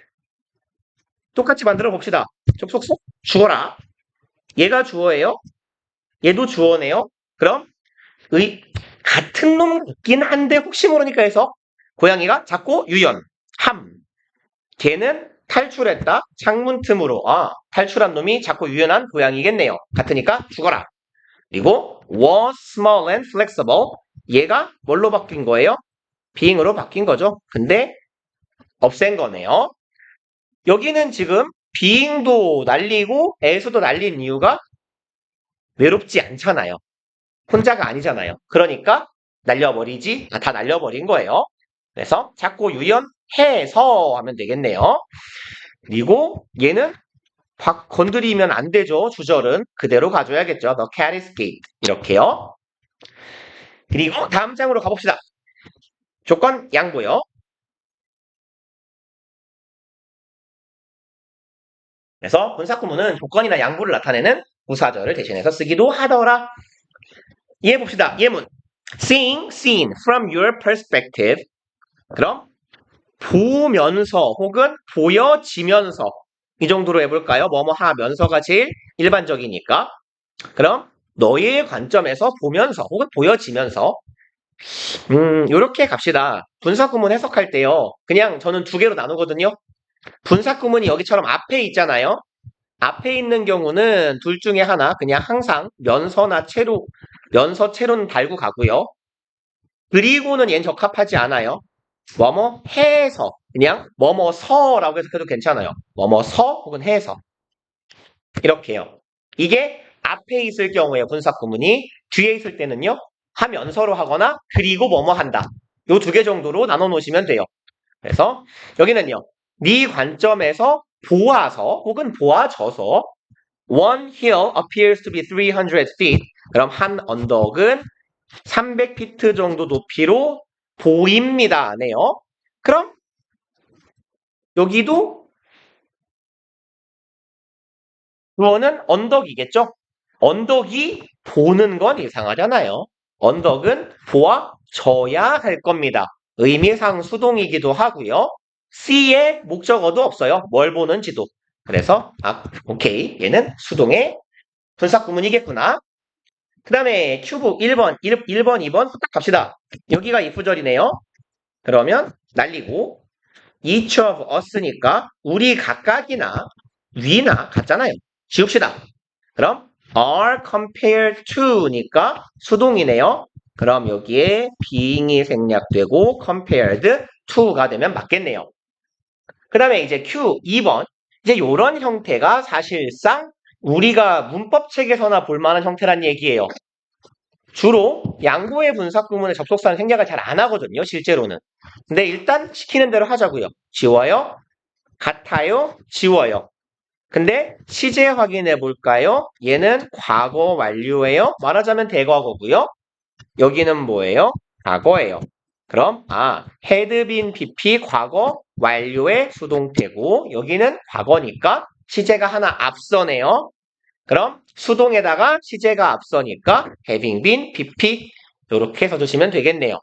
똑같이 만들어 봅시다. 접속사 주어라. 얘가 주어예요. 얘도 주어네요. 그럼 의 같은 놈 같긴 한데 혹시 모르니까 해서 고양이가 작고 유연 함. 걔는 탈출했다. 창문 틈으로. 탈출한 놈이 작고 유연한 고양이겠네요. 같으니까 죽어라. 그리고 was small and flexible. 얘가 뭘로 바뀐 거예요? being으로 바뀐 거죠. 근데 없앤 거네요. 여기는 지금 being도 날리고 as도 날린 이유가 외롭지 않잖아요. 혼자가 아니잖아요. 그러니까 날려버리지. 다 날려버린 거예요. 그래서 작고 유연해서 하면 되겠네요. 그리고 얘는 건드리면 안 되죠. 주절은 그대로 가줘야겠죠. The cat escaped. 이렇게요. 그리고 다음 장으로 가봅시다. 조건 양보요. 그래서 분사구문은 조건이나 양보를 나타내는 부사절을 대신해서 쓰기도 하더라. 이해해봅시다. 예문. Seeing seen from your perspective. 그럼 보면서 혹은 보여지면서 이 정도로 해볼까요? 뭐뭐 하면서가 제일 일반적이니까. 그럼 너의 관점에서 보면서 혹은 보여지면서 요렇게 갑시다. 분사구문 해석할 때요. 그냥 저는 두 개로 나누거든요. 분사구문이 여기처럼 앞에 있잖아요. 앞에 있는 경우는 둘 중에 하나 그냥 항상 면서나 채로 면서 채로는 달고 가고요. 그리고는 얜 적합하지 않아요. 뭐뭐 해서 그냥 뭐뭐서라고 해석해도 괜찮아요. 뭐뭐서 혹은 해서 이렇게요. 이게 앞에 있을 경우에 분사구문이 뒤에 있을 때는요. 하면서로 하거나 그리고 뭐뭐 한다. 요 두 개 정도로 나눠 놓으시면 돼요. 그래서 여기는요. 네 관점에서 보아서 혹은 보아져서 One hill appears to be 300 feet. 그럼 한 언덕은 300피트 정도 높이로 보입니다. 네요. 그럼 여기도 주어는 언덕이겠죠? 언덕이 보는 건 이상하잖아요. 언덕은 보아져야 할 겁니다. 의미상 수동이기도 하고요. C의 목적어도 없어요. 뭘 보는지도. 그래서 오케이. 얘는 수동의 분사구문이겠구나. 그 다음에 큐브 1번, 1번, 2번 후딱 갑시다. 여기가 if절이네요. 그러면 날리고 each of us니까 우리 각각이나 위나 같잖아요. 지웁시다. 그럼 are compared to니까 수동이네요. 그럼 여기에 being이 생략되고 compared to가 되면 맞겠네요. 그 다음에 이제 Q 2번. 이제 이런 형태가 사실상 우리가 문법책에서나 볼만한 형태란 얘기예요. 주로 양보의 분사구문의 접속사는 생략을 잘 안 하거든요. 실제로는. 근데 일단 시키는 대로 하자고요. 지워요. 같아요. 지워요. 근데 시제 확인해 볼까요? 얘는 과거 완료예요. 말하자면 대과거고요. 여기는 뭐예요? 과거예요. 그럼 had been pp 과거 완료의 수동태고 여기는 과거니까 시제가 하나 앞서네요. 그럼 수동에다가 시제가 앞서니까 having been pp 이렇게 써주시면 되겠네요.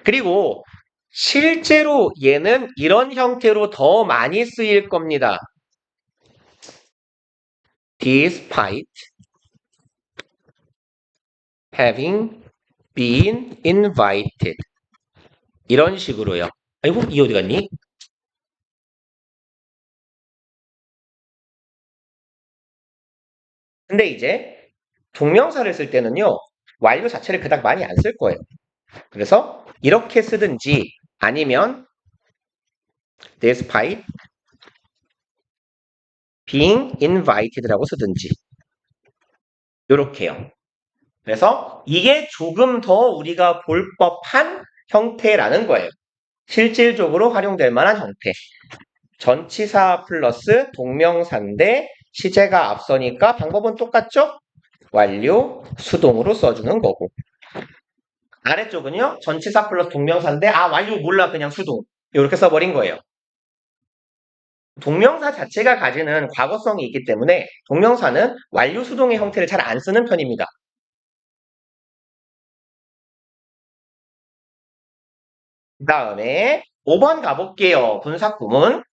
그리고 실제로 얘는 이런 형태로 더 많이 쓰일 겁니다. Despite having been invited 이런 식으로요. 아이고 이 어디 갔니? 근데 이제 동명사를 쓸 때는요. 완료 자체를 그닥 많이 안 쓸 거예요. 그래서 이렇게 쓰든지 아니면 despite being invited라고 쓰든지 요렇게요. 그래서 이게 조금 더 우리가 볼 법한 형태라는 거예요. 실질적으로 활용될 만한 형태. 전치사 플러스 동명사인데 시제가 앞서니까 방법은 똑같죠? 완료, 수동으로 써주는 거고. 아래쪽은요. 전치사 플러스 동명사인데 완료 몰라 그냥 수동. 이렇게 써버린 거예요. 동명사 자체가 가지는 과거성이 있기 때문에 동명사는 완료 수동의 형태를 잘 안 쓰는 편입니다. 그 다음에 5번 가볼게요. 분사구문.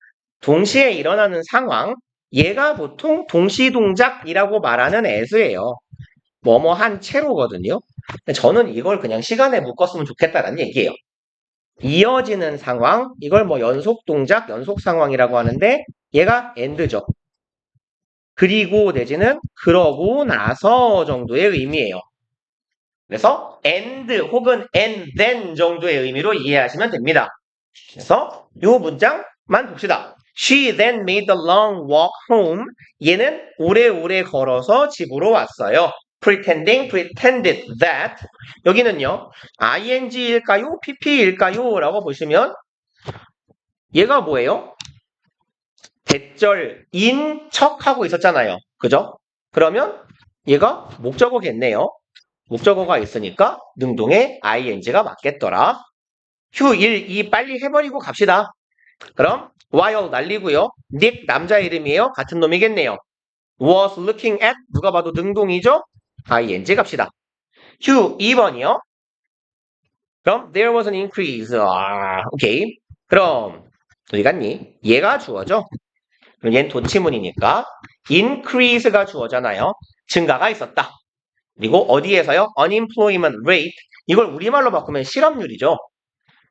동시에 일어나는 상황. 얘가 보통 동시동작이라고 말하는 애수예요. 뭐뭐 한 채로거든요. 저는 이걸 그냥 시간에 묶었으면 좋겠다는 얘기예요. 이어지는 상황, 이걸 뭐 연속 동작, 연속 상황이라고 하는데 얘가 end죠. 그리고 내지는 그러고 나서 정도의 의미예요. 그래서 and 혹은 and then 정도의 의미로 이해하시면 됩니다. 그래서 이 문장만 봅시다. She then made a long walk home. 얘는 오래오래 걸어서 집으로 왔어요. pretended that. 여기는요. ing일까요? pp일까요? 라고 보시면 얘가 뭐예요? 대절인 척하고 있었잖아요. 그죠? 그러면 얘가 목적어겠네요. 목적어가 있으니까 능동의 ing가 맞겠더라. 휴, 일, 이 빨리 해버리고 갑시다. 그럼 while 날리고요. Nick 남자 이름이에요. 같은 놈이겠네요. was looking at 누가 봐도 능동이죠? ing 갑시다. 휴 2번이요. 그럼 there was an increase. 오케이. 그럼 어디 갔니? 얘가 주어죠. 그럼 얘는 도치문이니까 increase가 주어잖아요. 증가가 있었다. 그리고 어디에서요? unemployment rate. 이걸 우리말로 바꾸면 실업률이죠.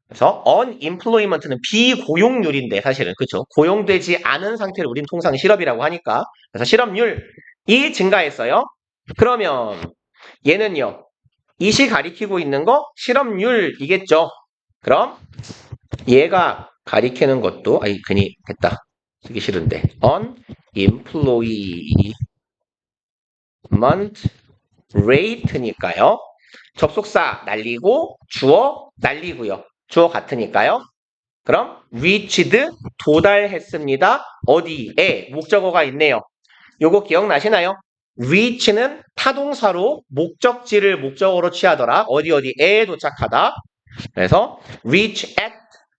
그래서 unemployment는 비고용률인데 사실은 그렇죠. 고용되지 않은 상태를 우린 통상 실업이라고 하니까 그래서 실업률이 증가했어요. 그러면 얘는요. 이시 가리키고 있는 거 실업률이겠죠. 그럼 얘가 가리키는 것도 괜히 됐다. 쓰기 싫은데 unemployment rate니까요. 접속사 날리고 주어 날리고요. 주어 같으니까요. 그럼 reached 도달했습니다. 어디에 목적어가 있네요. 요거 기억나시나요? reach는 타동사로 목적지를 목적어로 취하더라. 어디에 도착하다. 그래서 reach at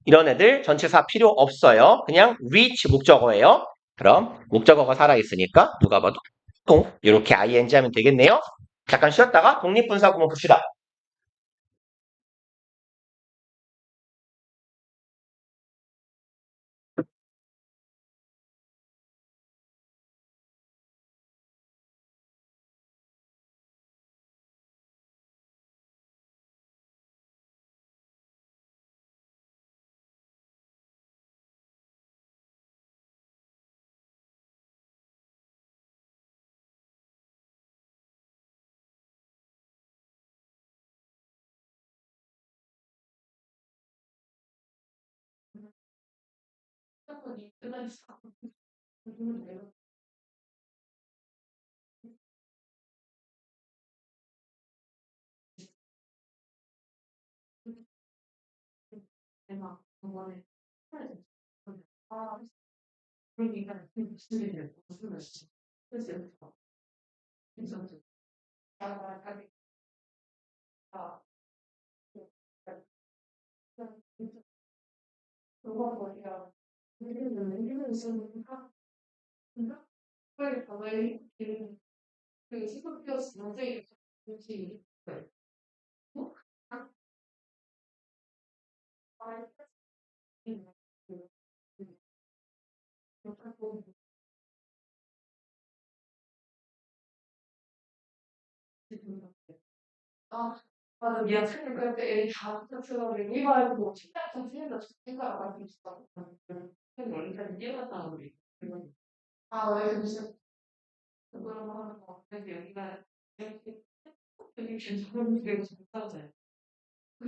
이런 애들 전치사 필요 없어요. 그냥 reach 목적어예요. 그럼 목적어가 살아있으니까 누가 봐도 똥 이렇게 ing 하면 되겠네요. 잠깐 쉬었다가 독립분사구문 봅시다.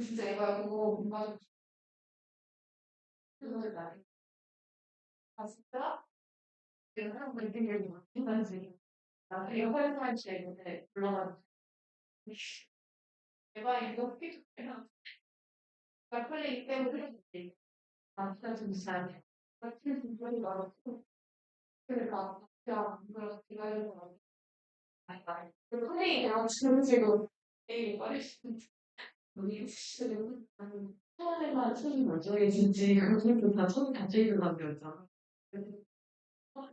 진짜 이거야 그거 뭔가 그거를 나를 아 진짜 내가 사람들이 되게 못한다지 나중에 활동할 때 있는데 불러가지고 내가 이거 피드백이랑 플레이 때문에 그랬지 아 진짜 좀 이상해 같은 분들이 많았고 그러니까 야 이거 내가 이런 거 아니다 그 플레이랑 지금 되게 말했는데 우리 처음에만 처음 멀쩡해진지 그것도 다 처음 단체이드 단계였잖아.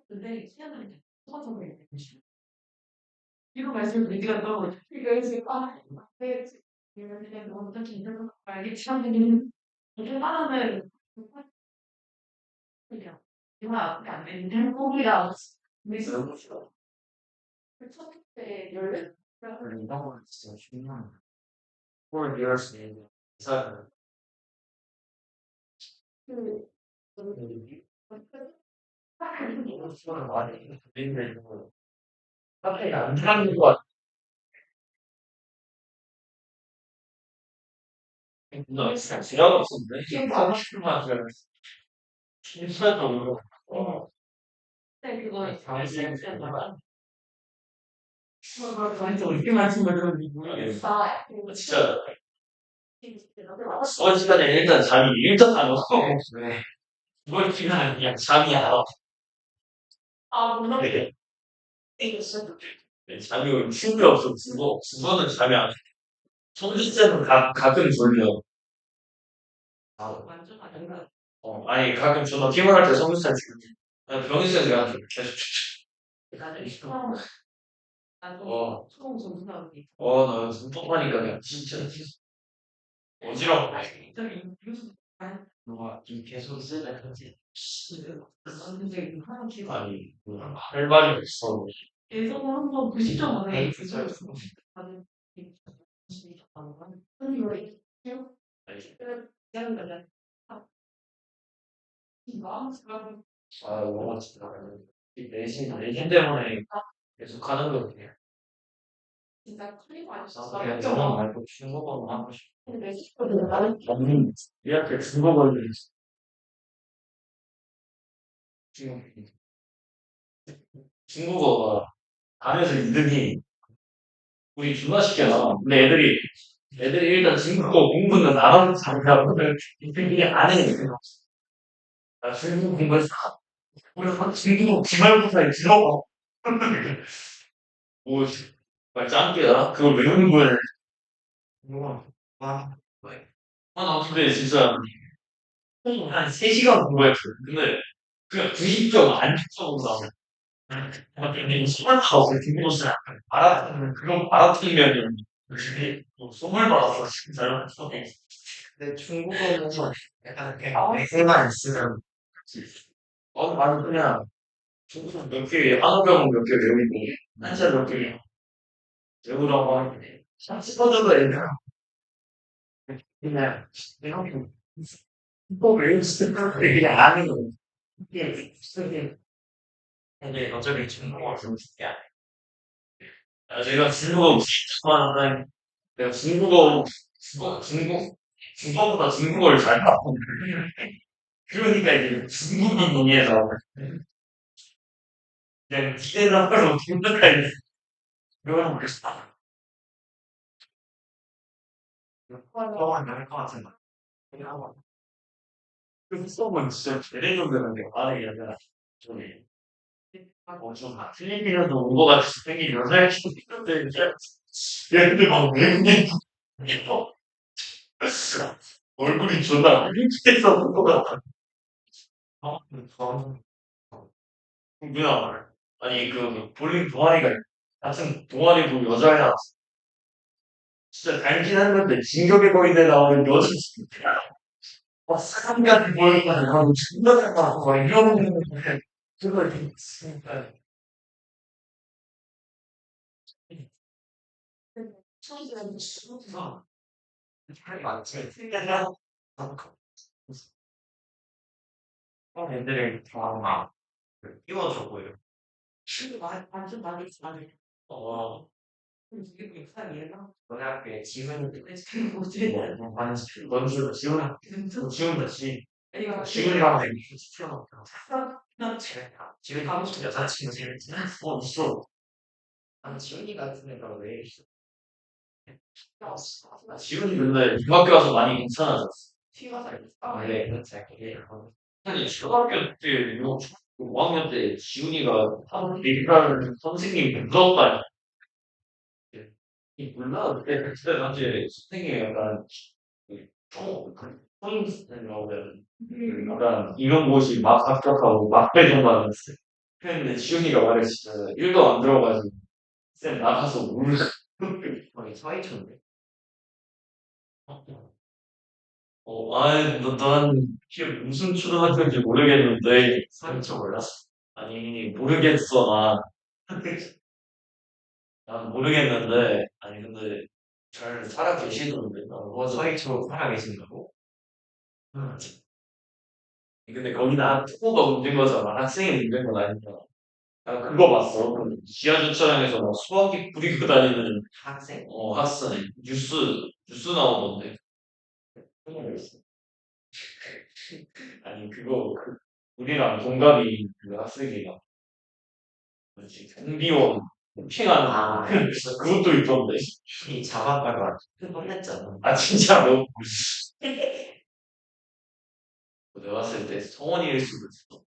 근데 희한하게 소가성이 되시 이거 말씀드리기가 너무 이거 지금 네, 이런데 너무 어떻게 이런 거 알겠지 하면은 이렇게 말하는 그냥 이마 앞에 안 되는 행복이라 미술 첫 그때 열려 이런 건 진짜 중요한 거야. 그걸 이해할 수 있는 기사를 그 수업을 많이 듣는데 카페에 안 들어가는 것 같아. 나 진짜 지나가 없었는데 지금 가고 싶은 맛을 실수했던 거. 네, 그거 당신 생각나? 완전 이렇게 말씀을 드렸는데 나 진짜 어지간에 일단 잠이 일단 안 오고 네. 그걸 피하는 그냥 잠이야. 아, 물론 네. 네, 잠이 오면 힘이 없어 죽어는 잠이 안 와. 청주쌤은 가끔 졸려. 아, 완전 아닌가. 아니 가끔 저도 피곤할 때 성주쌤 졸려. 병희쌤 제가 계속 나는 처음 나도 처음 전문가님. 나 똑하니까 그냥 진짜 어지러워. 너가 좀 계속 쓰는 거지. 근데 하나 기억 아니, 할 말이 없어. 계속 한번 90점 안에 있었어. 나는 아니 왜 이래요? 그냥 그냥 마음 너가 진짜 내신 때문에 계속 하는 거지. 진짜 클립 나도 아니었어. 그냥 영어 말고 중국어만 하고 싶어. 근데 나는 이렇게 중국어를 지금 중국어가 반에서 2등이 우리 중화시켜서 근데 애들이 일단 중국어 공부는 안 하는 사람이라고 이게 안 해. 나 중국어 공부해서 우리 중국어 기말고사에 들어가. 뭐, 말 짱깨다? 그걸 외우는 거야. 우와. 와. 나 근데 진짜 한 3시간 공부했어. 근데 그냥 90점 안쪽으로 나와. 근데 수학하고 중국어는 그건 알아듣으면 소물 받았어, 진짜로. 근데 중국어는 약간 그냥 매세만 있으면 나는 그냥 중국어 몇 개, 한국어는 몇 개 외우고, 한자 몇 개 외우라고 하는데, 씹어줘도 애들 그냥 이렇게 꼭 외울 수 있는 그냥 아는 거. 이게 쓰기. 근데 어차피 중국어 좀 쉽게 안 해. 내가 중국어 좋아하는 내가 중국어보다 중국어를 잘 알고 그러니까 이제 중국인이에서 그냥 기대를 하러 중국까지 그러는 거겠어. 그거만 나을 것 같은 거. 그 수업은 진짜 대대적이라는 게 말이 아니라 좀 좀 틀리기라도 온 것 같이 생긴 여자의 친구인데 얘들 막 외국인 얼굴이 존나 흉측해서 본 것 같아. 저는 누나 아니 그 볼링 동아리가 같은 동아리고 여자야 진짜 닮긴 한데 진격의 거인에 나오는 여자 사람같이 보이는 하고 존나 닮아서 막 이런 그걸 진짜 처음에는 수업에서 잘 맞지 틀려야 애들이 다 띄워줘 보여 완전 많이 어 고등학교에 지훈이 원주로 지훈같이 지훈이랑 되게 지훈이 하고 싶은 여자친구 재밌지? 있어. 난 지훈이 같은 애가 왜 있어? 지훈이 근데 중학교 와서 많이 괜찮아졌어. 원래 아니 초등학교 때 이거 5학년 때 지훈이가 하는 얘기하는 선생님이 무섭다. 몰라 그때 당시에 선생님이 약간 폰이라고 해야 되나? 약간 이런 곳이 막 합격하고 막 배정받는 쌤. 근데 지훈이가 말했어. 1도 안 들어가지고 쌤 나가서 울. 거의 사회초인데. 아이, 난 무슨 초등학교인지 모르겠는데, 사회초 몰랐어? 아니, 모르겠어, 난. 난 모르겠는데, 아니, 근데, 잘 살아 계시던데, 사회초 살아 계신다고? 음. 근데 거기다 특고가 문제인 거잖아. 학생이 문제인 건 아니잖아. 나 그거 봤어. 그 지하 주차장에서 막 수화기 뿌리고 다니는 학생? 학생. 뉴스 나오던데. 아니, 우리랑 동갑이 그 학생이가, 뭐지, 경비원, 폭행하는, 그것도 있던데. 잡았다가, 혼냈잖아. 아, 진짜로? 내가 봤을 때 성원이일 수도 있어.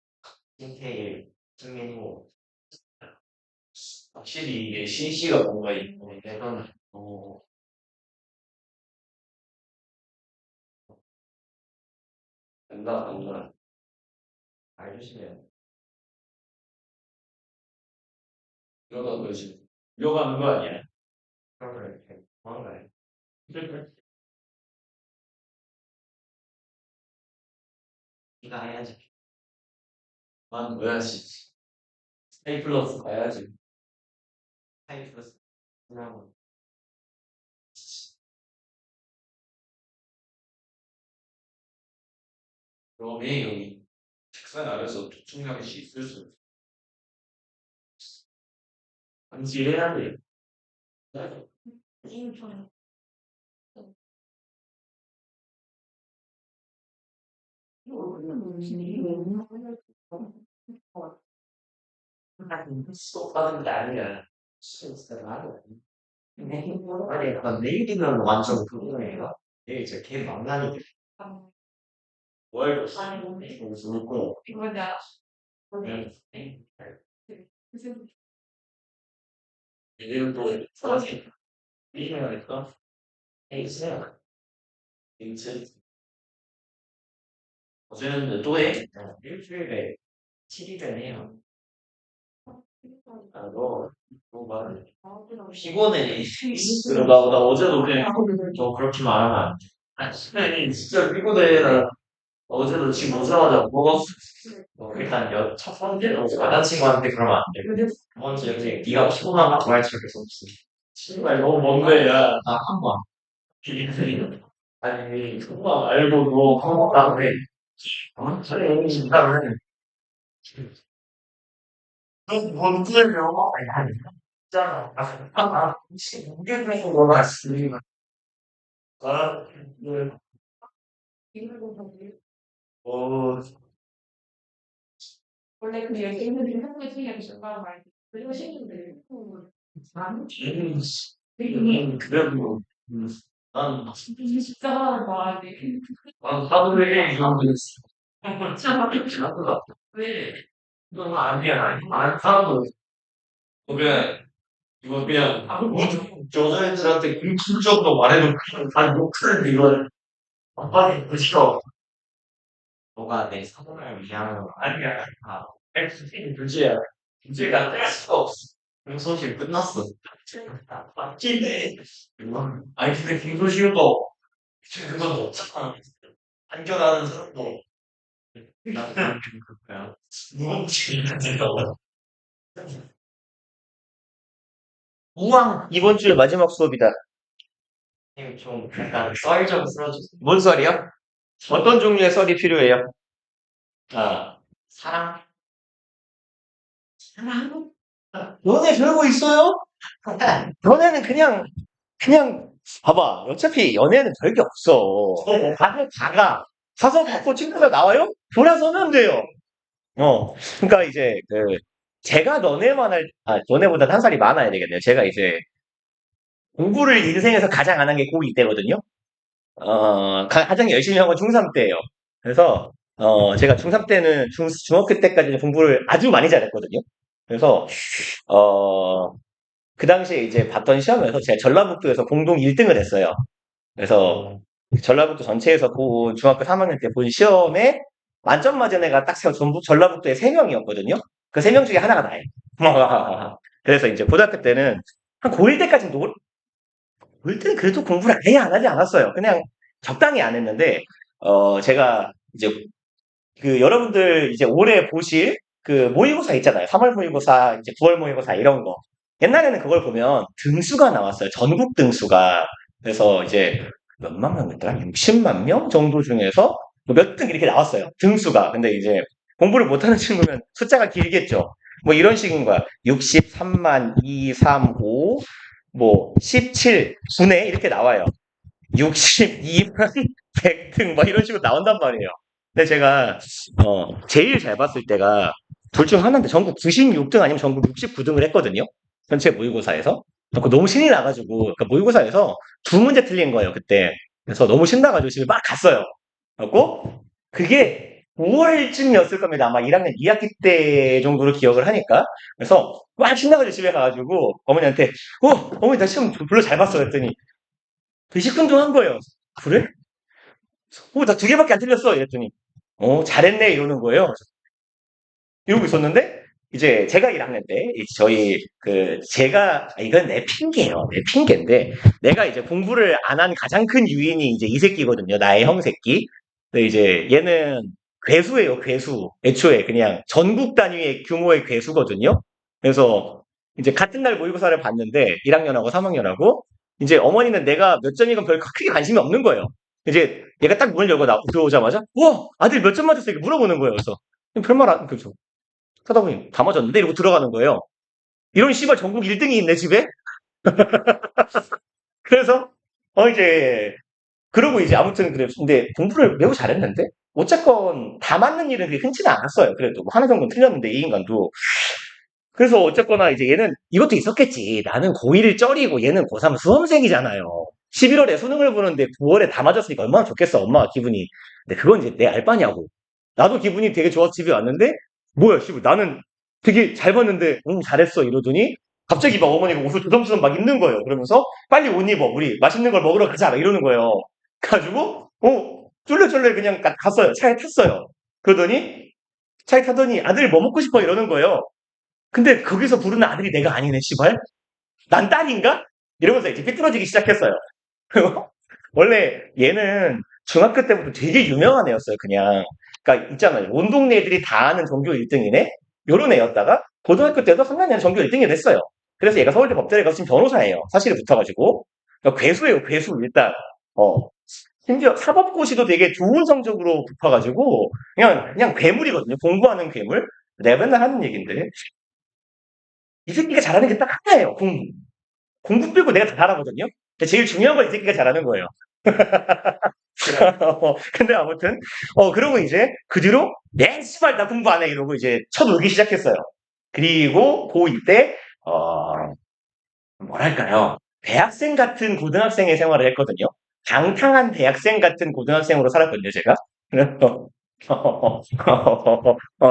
신태일, 승민호. 확실히 이게 신씨가 뭔가 있고, 약간, 된다. 알려주시면. 이러다 그러지. 이러가는 거 아니야? 그러면 이렇게, 도망가요. 네가 해야지. 난 뭐야지. 스테이플러스 가야지. 스테이플러스. 그냥, 그럼이 여기 책상 아래서 도충량이 있을 수 있어. 감지해야 돼. 수업하는 게 아니야. 아니, 약간 내일이면 완전 그거네요. 내일 이제 걔 만나니까. 월 무슨 거? 이거냐? 내일은 또 사실 이해하니까 에이스야. 인체 어제는 또 해? 일주일에 7일은 해요. 너 말해. 피곤해. 나 어제도 그냥 너 그렇게 말하면 안 돼. 아니, 진짜 피곤해. 나 어제도 지금 오자마자 먹었어. 일단 첫 번째로 여자친구한테 그러면 안 돼. 두 번째로 네가 피곤하다고 할 적이 없어. 정말 너무 먼데, 야. 나 한 번. 아니, 그거 알고 너 한번 나오네. 그래, 진짜는. 너 뭔데요? 아니, 진짜. 혹시 무게 중에 뭐가 있으면, 아, 어, 원래 그 얘기는 한국에 생겨 있었단 말이야. 그리고 신인들 그래도, 난, 진짜 하는 말이 난 하루에 이런 거 있어. 참 왜? 너 아니야. 안 사도. 그냥, 이거 그냥, 여자애들한테 공통적으로 말해놓고, 다 욕하는 이걸, 빨리 부시러. 너가 내 사랑을 위하는 거 아니야. 문제야. 문제가 뗄 수가 없어. 공소실 끝났어. 맞기네. 아니, 근데 공소실도, 그건 없잖아. 안겨나는 사람도. 나는 좀 그거야. 무겁지, 생각보다. 우왕! 이번 주에 마지막 수업이다. 선생님 좀 약간 썰 좀 풀어주세요. 뭔 썰이요? 어떤 종류의 썰이 필요해요? 사랑? 사랑? 너네 별거 있어요? 연애는 그냥, 봐봐. 어차피 연애는 별게 없어. 다들 다가. 가서 받고 친구가 나와요? 돌아서면 돼요. 그러니까 이제, 제가 너네보다 한 살이 많아야 되겠네요. 제가 이제, 공부를 인생에서 가장 안 한 게 고2 때거든요. 가장 열심히 한 건 중3 때예요. 그래서 제가 중3 때는 중학교 때까지는 공부를 아주 많이 잘했거든요. 그래서 그 당시에 이제 봤던 시험에서 제가 전라북도에서 공동 1등을 했어요. 그래서 전라북도 전체에서 본 중학교 3학년 때 본 시험에 만점 맞은 애가 딱 전부 전라북도에 3명이었거든요. 그 3명 중에 하나가 나예요. 그래서 이제 고등학교 때는 한 고1 때까지는 고1 때는 그래도 공부를 아예 안 하지 않았어요. 그냥 적당히 안 했는데 제가 이제 여러분들 이제 올해 보실 그 모의고사 있잖아요. 3월 모의고사, 이제 9월 모의고사 이런 거. 옛날에는 그걸 보면 등수가 나왔어요. 전국 등수가. 그래서 이제 몇만 명이었더라? 60만 명 정도 중에서 뭐 몇 등 이렇게 나왔어요. 등수가. 근데 이제 공부를 못하는 친구면 숫자가 길겠죠. 뭐 이런 식인 거야. 63만 235, 뭐 17, 9네 이렇게 나와요. 62만 100등 막 이런 식으로 나온단 말이에요. 근데 제가 제일 잘 봤을 때가 둘 중 하나인데 전국 96등 아니면 전국 69등을 했거든요. 전체 모의고사에서. 그 너무 신이 나가지고 그러니까 모의고사에서 두 문제 틀린 거예요 그때. 그래서 너무 신나가지고 집에 막 갔어요. 그래고 그게 5월쯤이었을 겁니다. 아마 1학년 2학기 때 정도로 기억을 하니까. 그래서 막 신나가지고 집에 가가지고 어머니한테 어머니 나 시험 별로 잘 봤어 했더니 시큰둥 한 거예요. 그래? 나 두 개밖에 안 틀렸어. 이랬더니, 잘했네. 이러는 거예요. 이러고 있었는데, 이제 제가 1학년 때, 이건 내 핑계예요. 내 핑계인데, 내가 이제 공부를 안 한 가장 큰 유인이 이제 이 새끼거든요. 나의 형 새끼. 근데 이제 얘는 괴수예요, 괴수. 애초에 그냥 전국 단위의 규모의 괴수거든요. 그래서 이제 같은 날 모의고사를 봤는데, 1학년하고 3학년하고, 이제 어머니는 내가 몇 점이건 별 크게 관심이 없는 거예요. 이제 얘가 딱 문을 열고 들어오자마자, 와, 아들 몇 점 맞았어? 이렇게 물어보는 거예요. 그래서 별말 안, 그죠. 쳐다보니 다 맞았는데? 이러고 들어가는 거예요. 이런 씨발 전국 1등이 있네, 집에? 그래서, 이제, 그러고 이제 아무튼 그래. 근데 공부를 매우 잘했는데? 어쨌건 다 맞는 일은 그렇게 흔치는 않았어요. 그래도 뭐 하나 정도는 틀렸는데, 이 인간도. 그래서 어쨌거나 이제 얘는 이것도 있었겠지. 나는 고1을 쩔이고 얘는 고3 수험생이잖아요. 11월에 수능을 보는데 9월에 다 맞았으니까 얼마나 좋겠어, 엄마가 기분이. 근데 그건 이제 내 알바냐고. 나도 기분이 되게 좋아서 집에 왔는데, 뭐야, 씨발, 나는 되게 잘 봤는데, 잘했어, 이러더니, 갑자기 막 어머니가 옷을 두섬두섬 막 입는 거예요. 그러면서, 빨리 옷 입어, 우리 맛있는 걸 먹으러 가자, 막 이러는 거예요. 가지고, 쫄래쫄래 그냥 갔어요. 차에 탔어요. 그러더니, 차에 타더니, 아들 뭐 먹고 싶어? 이러는 거예요. 근데 거기서 부르는 아들이 내가 아니네, 씨발. 난 딸인가? 이러면서 이제 삐뚤어지기 시작했어요. 그리고 원래 얘는 중학교 때부터 되게 유명한 애였어요, 그냥. 그러니까 있잖아요. 온 동네 애들이 다 아는 전교 1등이네? 요런 애였다가 고등학교 때도 3학년에 전교 1등이 됐어요. 그래서 얘가 서울대 법대를 가서 지금 변호사예요. 사실이 붙어가지고. 그러니까 괴수예요, 괴수, 일단. 심지어 사법고시도 되게 좋은 성적으로 붙어가지고 그냥 괴물이거든요. 공부하는 괴물. 내가 맨날 하는 얘기인데 이 새끼가 잘하는 게 딱 하나예요. 공부. 공부 빼고 내가 다 잘하거든요. 근데 제일 중요한 건 이 새끼가 잘하는 거예요. 근데 아무튼 그러고 이제 그 뒤로 씨발 나 공부 안 해 이러고 이제 쳐놀기 시작했어요. 그리고 고2 때 뭐랄까요, 대학생 같은 고등학생의 생활을 했거든요. 방탕한 대학생 같은 고등학생으로 살았거든요, 제가. 그래서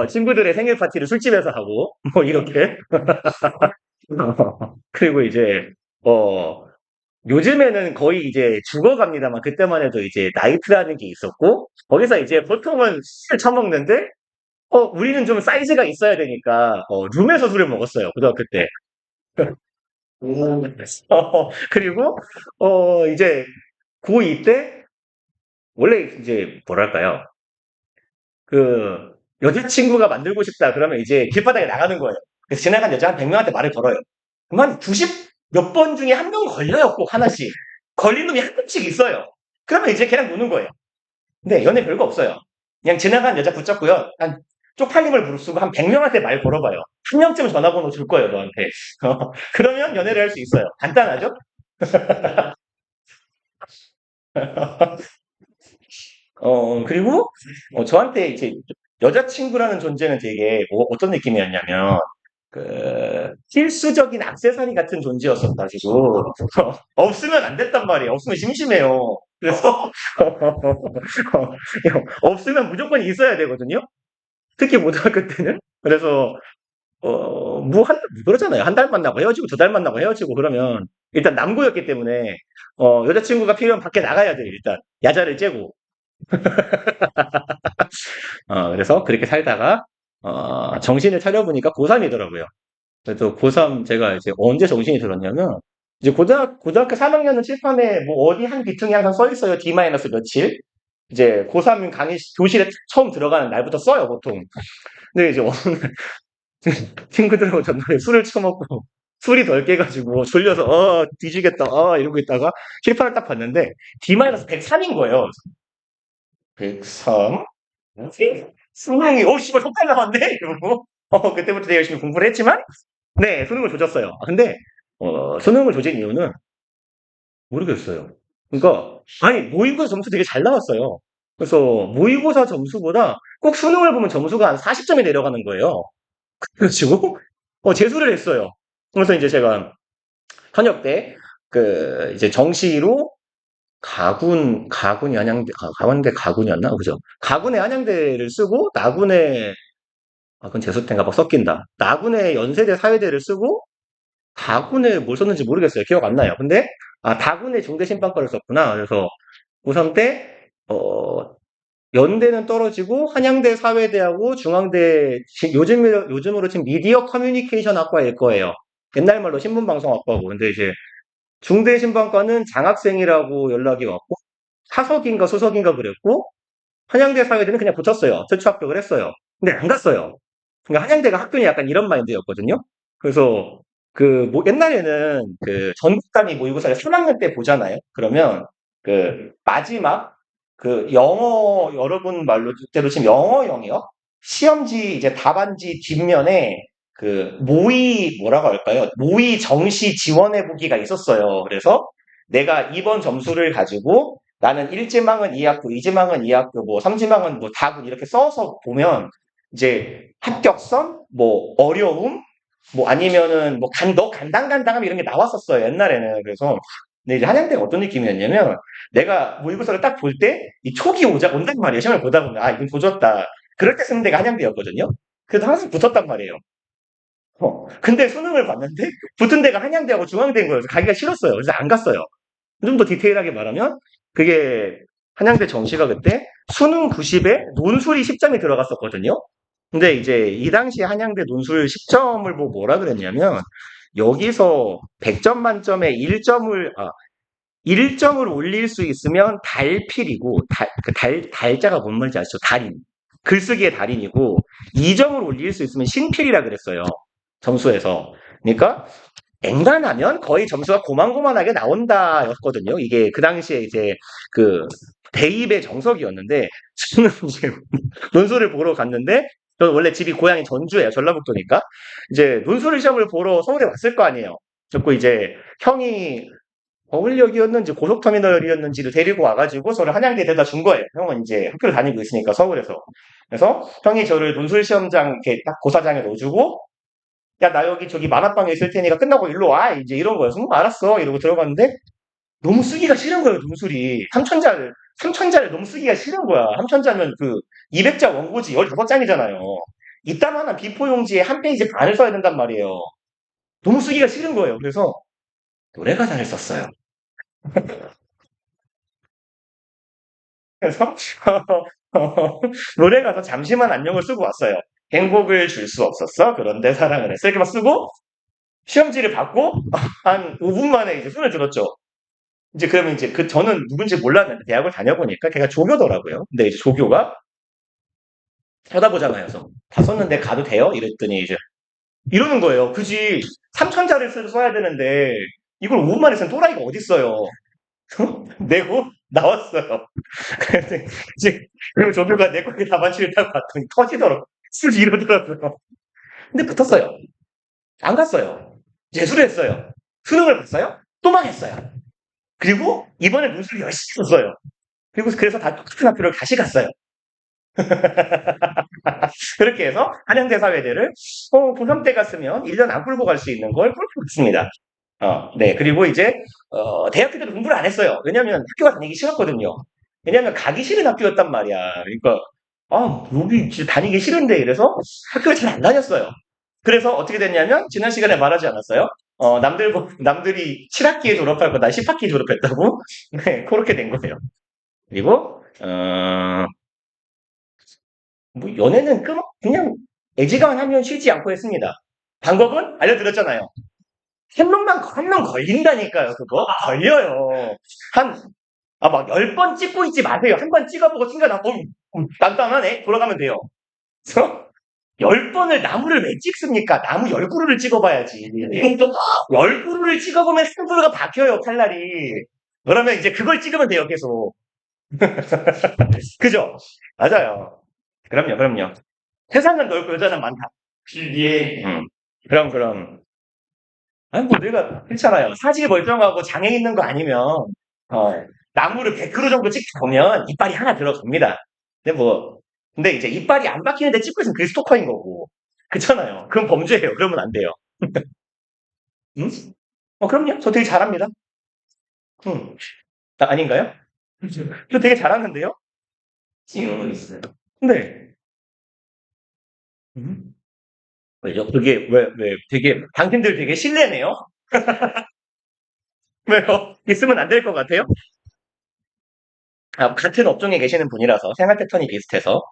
친구들의 생일 파티를 술집에서 하고 뭐 이렇게. 그리고 이제 요즘에는 거의 이제 죽어갑니다만 그때만 해도 이제 나이트라는 게 있었고 거기서 이제 보통은 술을 처먹는데 우리는 좀 사이즈가 있어야 되니까 룸에서 술을 먹었어요 고등학교 때. 그리고 이제 고2 때 원래 이제 뭐랄까요, 그 여자친구가 만들고 싶다 그러면 이제 길바닥에 나가는 거예요. 그래서 지나간 여자 한 100명한테 말을 걸어요. 그만 90 몇 번 중에 한 명 걸려요. 꼭 하나씩. 걸린 놈이 한 명씩 있어요. 그러면 이제 걔랑 노는 거예요. 근데 연애 별거 없어요. 그냥 지나간 여자 붙잡고요. 한 쪽팔림을 무릅쓰고 한 100명한테 말 걸어봐요. 한 명쯤 전화번호 줄 거예요, 너한테. 그러면 연애를 할 수 있어요. 간단하죠? 그리고 저한테 이제 여자친구라는 존재는 되게 어떤 느낌이었냐면 필수적인 액세서리 같은 존재였었가지고 없으면 안 됐단 말이에요. 없으면 심심해요. 그래서 없으면 무조건 있어야 되거든요. 특히 고등학교 때는. 그래서 그러잖아요. 한 달 만나고 헤어지고 2달 만나고 헤어지고 그러면 일단 남고였기 때문에 여자친구가 필요하면 밖에 나가야 돼요. 일단 야자를 째고. 그래서 그렇게 살다가 정신을 차려보니까 고3이더라고요. 그래서 고3 제가 이제 언제 정신이 들었냐면 이제 고등학교 3학년은 칠판에 뭐 어디 한 귀퉁이 항상 써 있어요. D- 며칠. 이제 고3 교실에 처음 들어가는 날부터 써요, 보통. 근데 이제 어느 날 친구들하고 전날에 술을 처먹고 술이 덜 깨가지고 졸려서 뒤지겠다 이러고 있다가 칠판을 딱 봤는데 D-103인 거예요. 103? 수능이 씨발 속탈 나왔네 이러고 그때부터 되게 열심히 공부를 했지만 네 수능을 조졌어요. 근데 수능을 조진 이유는 모르겠어요. 그러니까 아니 모의고사 점수 되게 잘 나왔어요. 그래서 모의고사 점수보다 꼭 수능을 보면 점수가 한 40점이 내려가는 거예요. 그래가지고 재수를 했어요. 그래서 이제 제가 현역 때 이제 정시로 가군이 가군대 가군이었나? 그죠? 가군의 한양대를 쓰고 나군의 그건 재수 때인가 막 섞인다. 나군의 연세대 사회대를 쓰고 다군에 뭘 썼는지 모르겠어요. 기억 안 나요. 근데 다군의 중대심판과를 썼구나. 그래서 고3 때 연대는 떨어지고 한양대 사회대하고 중앙대 요즘으로 지금 미디어 커뮤니케이션 학과일 거예요. 옛날 말로 신문방송학과고. 근데 이제 중대신방과는 장학생이라고 연락이 왔고 사석인가 수석인가 그랬고 한양대 사회대는 그냥 붙었어요. 최초 합격을 했어요. 근데 안 갔어요. 그러니까 한양대가 학교니 약간 이런 마인드였거든요. 그래서 옛날에는 전국 단위 모의고사를 3학년 때 보잖아요. 그러면 마지막 영어 여러분 말로 그때도 지금 영어 영역 시험지 이제 답안지 뒷면에 뭐라고 할까요? 모의 정시 지원해 보기가 있었어요. 그래서 내가 이번 점수를 가지고 나는 1지망은 이 학교, 2지망은 이 학교, 뭐 3지망은 뭐 답을 이렇게 써서 보면 이제 합격선, 뭐 어려움, 뭐 아니면은 뭐 간당간당함 이런 게 나왔었어요. 옛날에는. 그래서 근데 이제 한양대가 어떤 느낌이었냐면 내가 모의고사를 딱 볼 때 이 촉이 온단 말이에요. 시험을 보다 보면 이건 조졌다. 그럴 때 쓰는 데가 한양대였거든요. 그래도 항상 붙었단 말이에요. 근데 수능을 봤는데 붙은 데가 한양대하고 중앙대인 거여서 가기가 싫었어요. 그래서 안 갔어요. 좀 더 디테일하게 말하면 그게 한양대 정시가 그때 수능 90에 논술이 10점이 들어갔었거든요. 근데 이제 이 당시 한양대 논술 10점을 보고 뭐라 그랬냐면 여기서 100점 만점에 1점을 올릴 수 있으면 달필이고 달자가 뭔 말인지 아시죠? 달인. 글쓰기의 달인이고 2점을 올릴 수 있으면 신필이라 그랬어요. 점수에서. 그러니까 앵간하면 거의 점수가 고만고만하게 나온다였거든요. 이게 그 당시에 이제 대입의 정석이었는데 저는 이제 논술을 보러 갔는데 저는 원래 집이 고향이 전주예요. 전라북도니까 이제 논술 시험을 보러 서울에 왔을 거 아니에요. 그리고 이제 형이 서울역이었는지 고속터미널이었는지를 데리고 와가지고 저를 한양대에 데려다 준 거예요. 형은 이제 학교를 다니고 있으니까 서울에서. 그래서 형이 저를 논술 시험장 이렇게 딱 고사장에 넣어주고 야, 나 여기 저기 만화방에 있을 테니까 끝나고 일로 와. 이제 이런 거였어. 알았어. 이러고 들어갔는데 너무 쓰기가 싫은 거예요, 논술이. 삼천자를 너무 쓰기가 싫은 거야. 삼천자면 200자 원고지 15장이잖아요. 이따만한 비포 용지에 한 페이지 반을 써야 된단 말이에요. 너무 쓰기가 싫은 거예요. 그래서 노래 가사를 썼어요. 그래서 노래 가사 잠시만 안녕을 쓰고 왔어요. 행복을 줄 수 없었어. 그런데 사랑을 했어. 이렇게 막 쓰고 시험지를 받고 한 5분 만에 이제 손을 들었죠. 이제 그러면 이제 저는 누군지 몰랐는데 대학을 다녀보니까 걔가 조교더라고요. 근데 이제 조교가 쳐다보잖아요. 그래서 다 썼는데 가도 돼요? 이랬더니 이제 이러는 거예요. 굳이 3천자를 써야 되는데 이걸 5분 만에 쓴 또라이가 어딨어요. 내고 나왔어요. 그래서 이제 그리고 조교가 내 거에 답안지를 딱 봤더니 터지더라고. 술 이러더라고요. 근데 붙었어요. 안 갔어요. 재수를 했어요. 수능을 봤어요. 또 망했어요. 그리고 이번에 문수를 열심히 썼어요. 그리고 그래서 다 똑같은 학교를 다시 갔어요. 그렇게 해서 한양대 사회대를 고3 때 갔으면 1년 안 끌고 갈 수 있는 걸 끌고 갔습니다. 네. 그리고 이제 대학교 때도 공부를 안 했어요. 왜냐면 학교가 다니기 싫었거든요. 왜냐면 가기 싫은 학교였단 말이야. 그러니까 여기 진짜 다니기 싫은데 이래서 학교를 잘 안 다녔어요. 그래서 어떻게 됐냐면 지난 시간에 말하지 않았어요? 남들이 7학기에 졸업할 거 나 10학기에 졸업했다고? 네, 그렇게 된 거예요. 그리고 뭐 연애는 그냥 애지간 하면 쉬지 않고 했습니다. 방법은 알려드렸잖아요. 한 명 걸린다니까요, 그거. 걸려요. 막 10번 찍고 있지 마세요. 한 번 찍어보고 튕겨나고, 딴딴하네. 돌아가면 돼요. 그래서 10번을 나무를 왜 찍습니까? 나무 10그루를 찍어봐야지. 10그루를 찍어보면 한 그루가 박혀요, 칼날이. 그러면 이제 그걸 찍으면 돼요, 계속. 그죠? 맞아요. 그럼요. 세상은 넓고 여자는 많다. 예. 그럼. 아니, 뭐, 내가, 괜찮아요. 사지 멀쩡하고 장애 있는 거 아니면, 나무를 100그루 정도 찍다 보면 이빨이 하나 들어갑니다. 근데 이제 이빨이 안 박히는데 찍고 있으면 그게 스토커인 거고. 그렇잖아요. 그럼 범죄예요. 그러면 안 돼요. 응? 그럼요. 저 되게 잘합니다. 아닌가요? 저 되게 잘하는데요? 지금은 있어요. 네. 왜죠? 당신들 되게 실례네요? 왜요? 있으면 안 될 것 같아요? 같은 업종에 계시는 분이라서 생활 패턴이 비슷해서.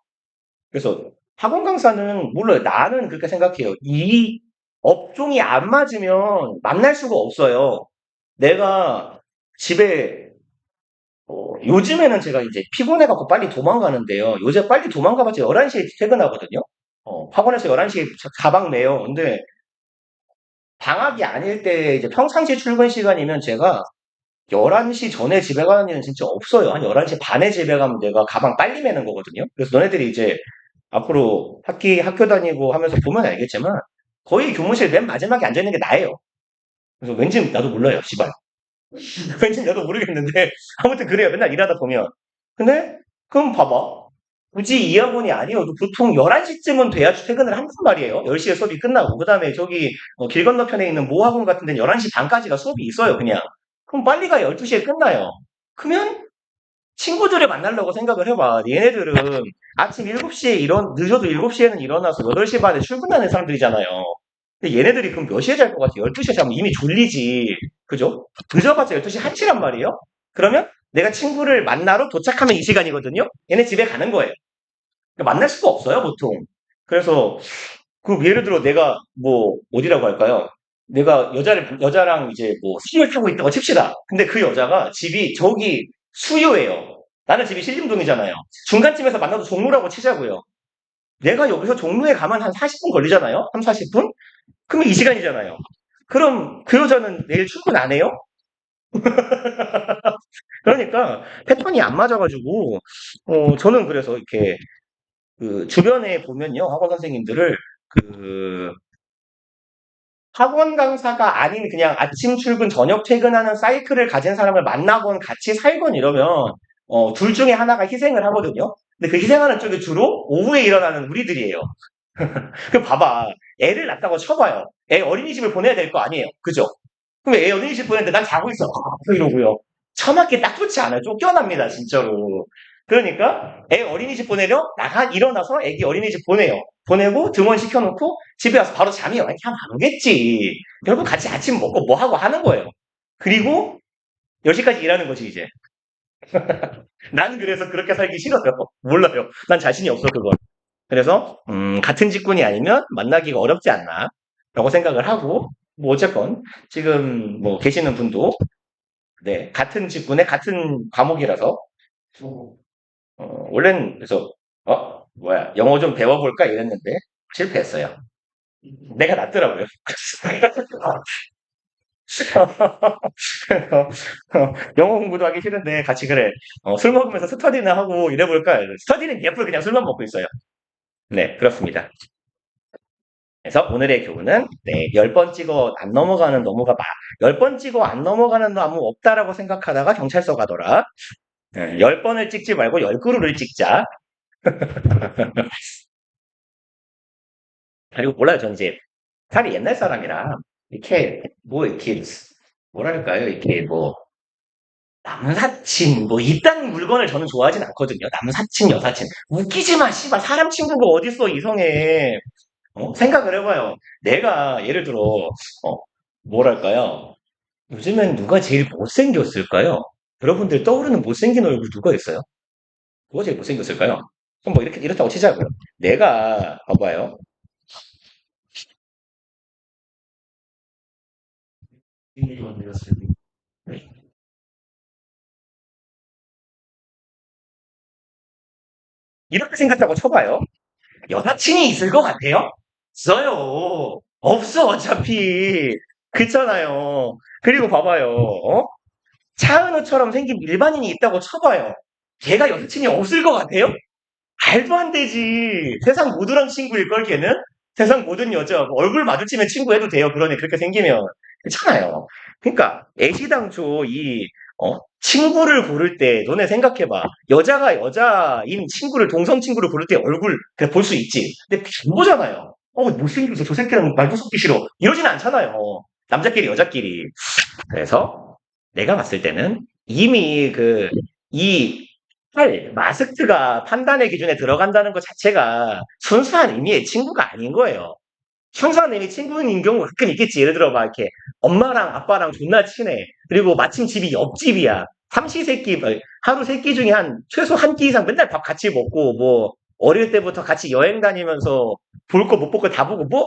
그래서 학원 강사는 몰라요. 나는 그렇게 생각해요. 이 업종이 안 맞으면 만날 수가 없어요. 내가 집에 요즘에는 제가 이제 피곤해갖고 빨리 도망가는데요. 요새 빨리 도망가봤자 11시에 퇴근하거든요. 학원에서 11시에 가방 내요. 근데 방학이 아닐 때 이제 평상시 출근 시간이면 제가 11시 전에 집에 가는 일은 진짜 없어요. 한 11시 반에 집에 가면 내가 가방 빨리 매는 거거든요. 그래서 너네들이 이제 앞으로 학교 다니고 하면서 보면 알겠지만 거의 교무실 맨 마지막에 앉아있는 게 나예요. 그래서 왠지 나도 몰라요, 씨발. 왠지 나도 모르겠는데 아무튼 그래요. 맨날 일하다 보면. 근데 그럼 봐봐. 굳이 이 학원이 아니어도 보통 11시쯤은 돼야 퇴근을 한단 말이에요. 10시에 수업이 끝나고. 그 다음에 저기 길 건너편에 있는 모 학원 같은 데는 11시 반까지가 수업이 있어요, 그냥. 그럼 빨리 가 12시에 끝나요. 그러면 친구들을 만나려고 생각을 해봐. 얘네들은 아침 7시에 늦어도 7시에는 일어나서 8시 반에 출근하는 사람들이잖아요. 근데 얘네들이 그럼 몇 시에 잘 것 같아? 12시에 자면 이미 졸리지. 그죠? 늦어봤자 12시 1시란 말이에요? 그러면 내가 친구를 만나러 도착하면 이 시간이거든요? 얘네 집에 가는 거예요. 그러니까 만날 수가 없어요, 보통. 그래서, 예를 들어 내가 어디라고 할까요? 내가 여자랑 이제 수유를 타고 있다고 칩시다. 근데 그 여자가 집이 저기 수유예요. 나는 집이 신림동이잖아요. 중간쯤에서 만나도 종로라고 치자고요. 내가 여기서 종로에 가면 한 40분 걸리잖아요? 3, 40분? 그러면 이 시간이잖아요. 그럼 그 여자는 내일 출근 안 해요? 그러니까 패턴이 안 맞아가지고 저는 그래서 이렇게 주변에 보면요 학원 선생님들을 학원 강사가 아닌 그냥 아침 출근 저녁 퇴근하는 사이클을 가진 사람을 만나건 같이 살건 이러면 둘 중에 하나가 희생을 하거든요. 근데 그 희생하는 쪽이 주로 오후에 일어나는 우리들이에요. 그 봐봐. 애를 낳았다고 쳐봐요. 애 어린이집을 보내야 될 거 아니에요. 그죠? 그럼 애 어린이집 보내는데 난 자고 있어. 이러고요. 처맞기 딱 좋지 않아요. 쫓겨납니다, 진짜로. 그러니까 애 어린이집 보내려 일어나서 애기 어린이집 보내요. 보내고 등원 시켜놓고 집에 와서 바로 잠이 이렇게 하면 안 오겠지. 결국 같이 아침 먹고 뭐 하고 하는 거예요. 그리고 10시까지 일하는 거지, 이제. 난 그래서 그렇게 살기 싫어요. 몰라요. 난 자신이 없어, 그건. 그래서 같은 직군이 아니면 만나기가 어렵지 않나 라고 생각을 하고 어쨌건 지금 계시는 분도 네 같은 직군의 같은 과목이라서 원래는 그래서 영어 좀 배워볼까 이랬는데 실패했어요. 내가 낫더라고요. 영어 공부도 하기 싫은데 같이 그래 술 먹으면서 스터디나 하고 이래볼까. 스터디는 예쁘게 그냥 술만 먹고 있어요. 네, 그렇습니다. 그래서 오늘의 교훈은, 10번 찍어 안 넘어가는 나무가 10번 찍어 안 넘어가는 나무 없다라고 생각하다가 경찰서 가더라. 10번을 찍지 말고 10그루를 찍자. 그리고 몰라요, 전 이제, 살이 옛날 사람이라, 이렇게 뭐랄까요, 이렇게 남사친, 이딴 물건을 저는 좋아하진 않거든요. 남사친, 여사친. 웃기지 마, 씨발. 사람 친구가 어딨어, 이성에. 생각을 해봐요. 내가, 예를 들어, 뭐랄까요. 요즘엔 누가 제일 못생겼을까요? 여러분들 떠오르는 못생긴 얼굴 누가 있어요? 누가 제일 못생겼을까요? 그럼 이렇다고 치자고요. 내가, 봐봐요. 이런 되었을 때. 이렇게 생각하고 쳐봐요. 여사친이 있을 것 같아요? 없어요. 없어, 어차피. 그렇잖아요. 그리고 봐봐요. 차은우처럼 생긴 일반인이 있다고 쳐봐요. 걔가 여사친이 없을 것 같아요? 말도 안 되지. 세상 모두랑 친구일걸, 걔는? 세상 모든 여자, 얼굴 마주치면 친구해도 돼요. 그러네, 그렇게 생기면. 그렇잖아요. 그러니까, 애시당초 친구를 고를 때, 너네 생각해봐. 여자가 여자인 친구를, 동성 친구를 고를 때 얼굴, 그냥 볼 수 있지. 근데 안 보잖아요. 못생겨서 저 새끼랑 말도 섞기 싫어. 이러진 않잖아요. 남자끼리, 여자끼리. 그래서, 내가 봤을 때는, 이미 이 마스크가 판단의 기준에 들어간다는 것 자체가 순수한 의미의 친구가 아닌 거예요. 순수한 의미 친구인 경우가 가끔 있겠지. 예를 들어, 막 이렇게 엄마랑 아빠랑 존나 친해. 그리고 마침 집이 옆집이야. 삼시세끼, 하루 세 끼 중에 최소 한 끼 이상 맨날 밥 같이 먹고, 어릴 때부터 같이 여행 다니면서 볼 거 못 볼 거 다 보고,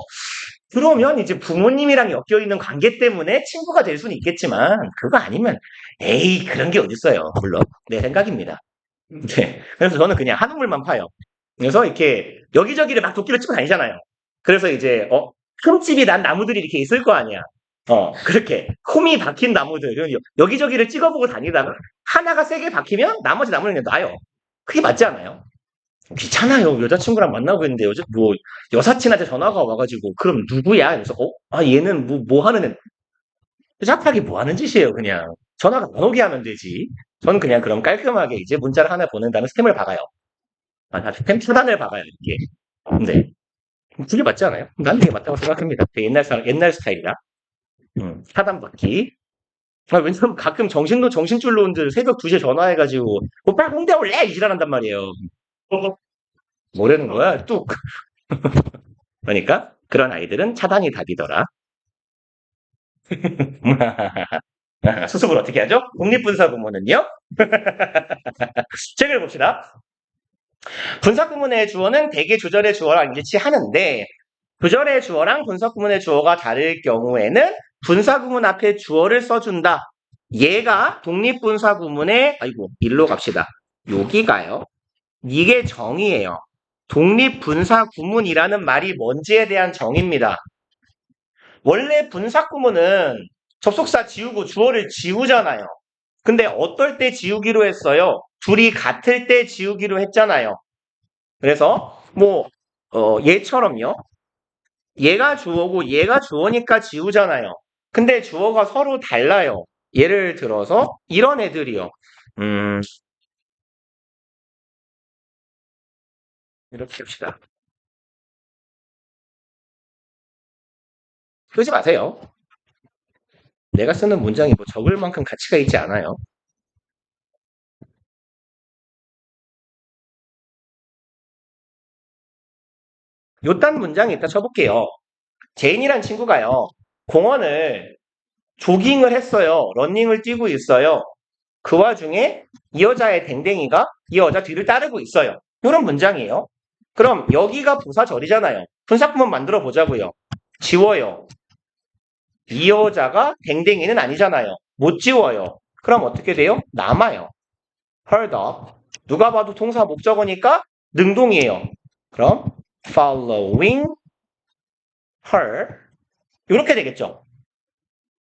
그러면 이제 부모님이랑 엮여있는 관계 때문에 친구가 될 수는 있겠지만, 그거 아니면, 에이, 그런 게 어딨어요. 물론, 내 생각입니다. 네. 그래서 저는 그냥 한우물만 파요. 그래서 이렇게 여기저기를 막 도끼를 치고 다니잖아요. 그래서 이제 흠집이 난 나무들이 이렇게 있을 거 아니야. 그렇게 홈이 박힌 나무들 여기저기를 찍어보고 다니다가 하나가 세게 박히면 나머지 나무는 그냥 놔요. 그게 맞지 않아요? 귀찮아요. 여자친구랑 만나고 있는데 여사친한테 전화가 와가지고 그럼 누구야? 그래서 얘는 뭐 하는 애 짝짝이 뭐 하는 짓이에요, 그냥. 전화가 안 오게 하면 되지. 저는 그냥 그럼 깔끔하게 이제 문자를 하나 보낸 다음에 스팸을 박아요. 스팸 차단을 박아요, 이게. 근데, 그게 맞지 않아요? 난 그게 맞다고 생각합니다. 옛날 스타일이라. 차단 받기. 왜냐면 가끔 정신줄로 온들 새벽 2시에 전화해가지고, 오빠 홍대 올래? 이 지랄한단 말이에요. 뭐라는 거야? 뚝. 그러니까, 그런 아이들은 차단이 답이더라. 수습을 어떻게 하죠? 독립분사구문은요? 책을 봅시다. 분사구문의 주어는 대개 주절의 주어랑 일치하는데 주절의 주어랑 분사구문의 주어가 다를 경우에는 분사구문 앞에 주어를 써준다. 얘가 독립분사구문의 일로 갑시다. 여기가요. 이게 정의예요. 독립분사구문이라는 말이 뭔지에 대한 정의입니다. 원래 분사구문은 접속사 지우고 주어를 지우잖아요. 근데 어떨 때 지우기로 했어요? 둘이 같을 때 지우기로 했잖아요. 그래서 얘처럼요. 얘가 주어고 얘가 주어니까 지우잖아요. 근데 주어가 서로 달라요. 예를 들어서 이런 애들이요. 이렇게 합시다. 쓰지 마세요. 내가 쓰는 문장이 적을 만큼 가치가 있지 않아요. 요딴 문장이 있다 쳐볼게요. 제인이란 친구가요. 공원을 조깅을 했어요. 러닝을 뛰고 있어요. 그 와중에 이 여자의 댕댕이가 이 여자 뒤를 따르고 있어요. 이런 문장이에요. 그럼 여기가 부사절이잖아요. 분사구문 만들어 보자고요. 지워요. 이 여자가 댕댕이는 아니잖아요. 못 지워요. 그럼 어떻게 돼요? 남아요. heard of. 누가 봐도 동사 목적어니까 능동이에요. 그럼 following her 이렇게 되겠죠.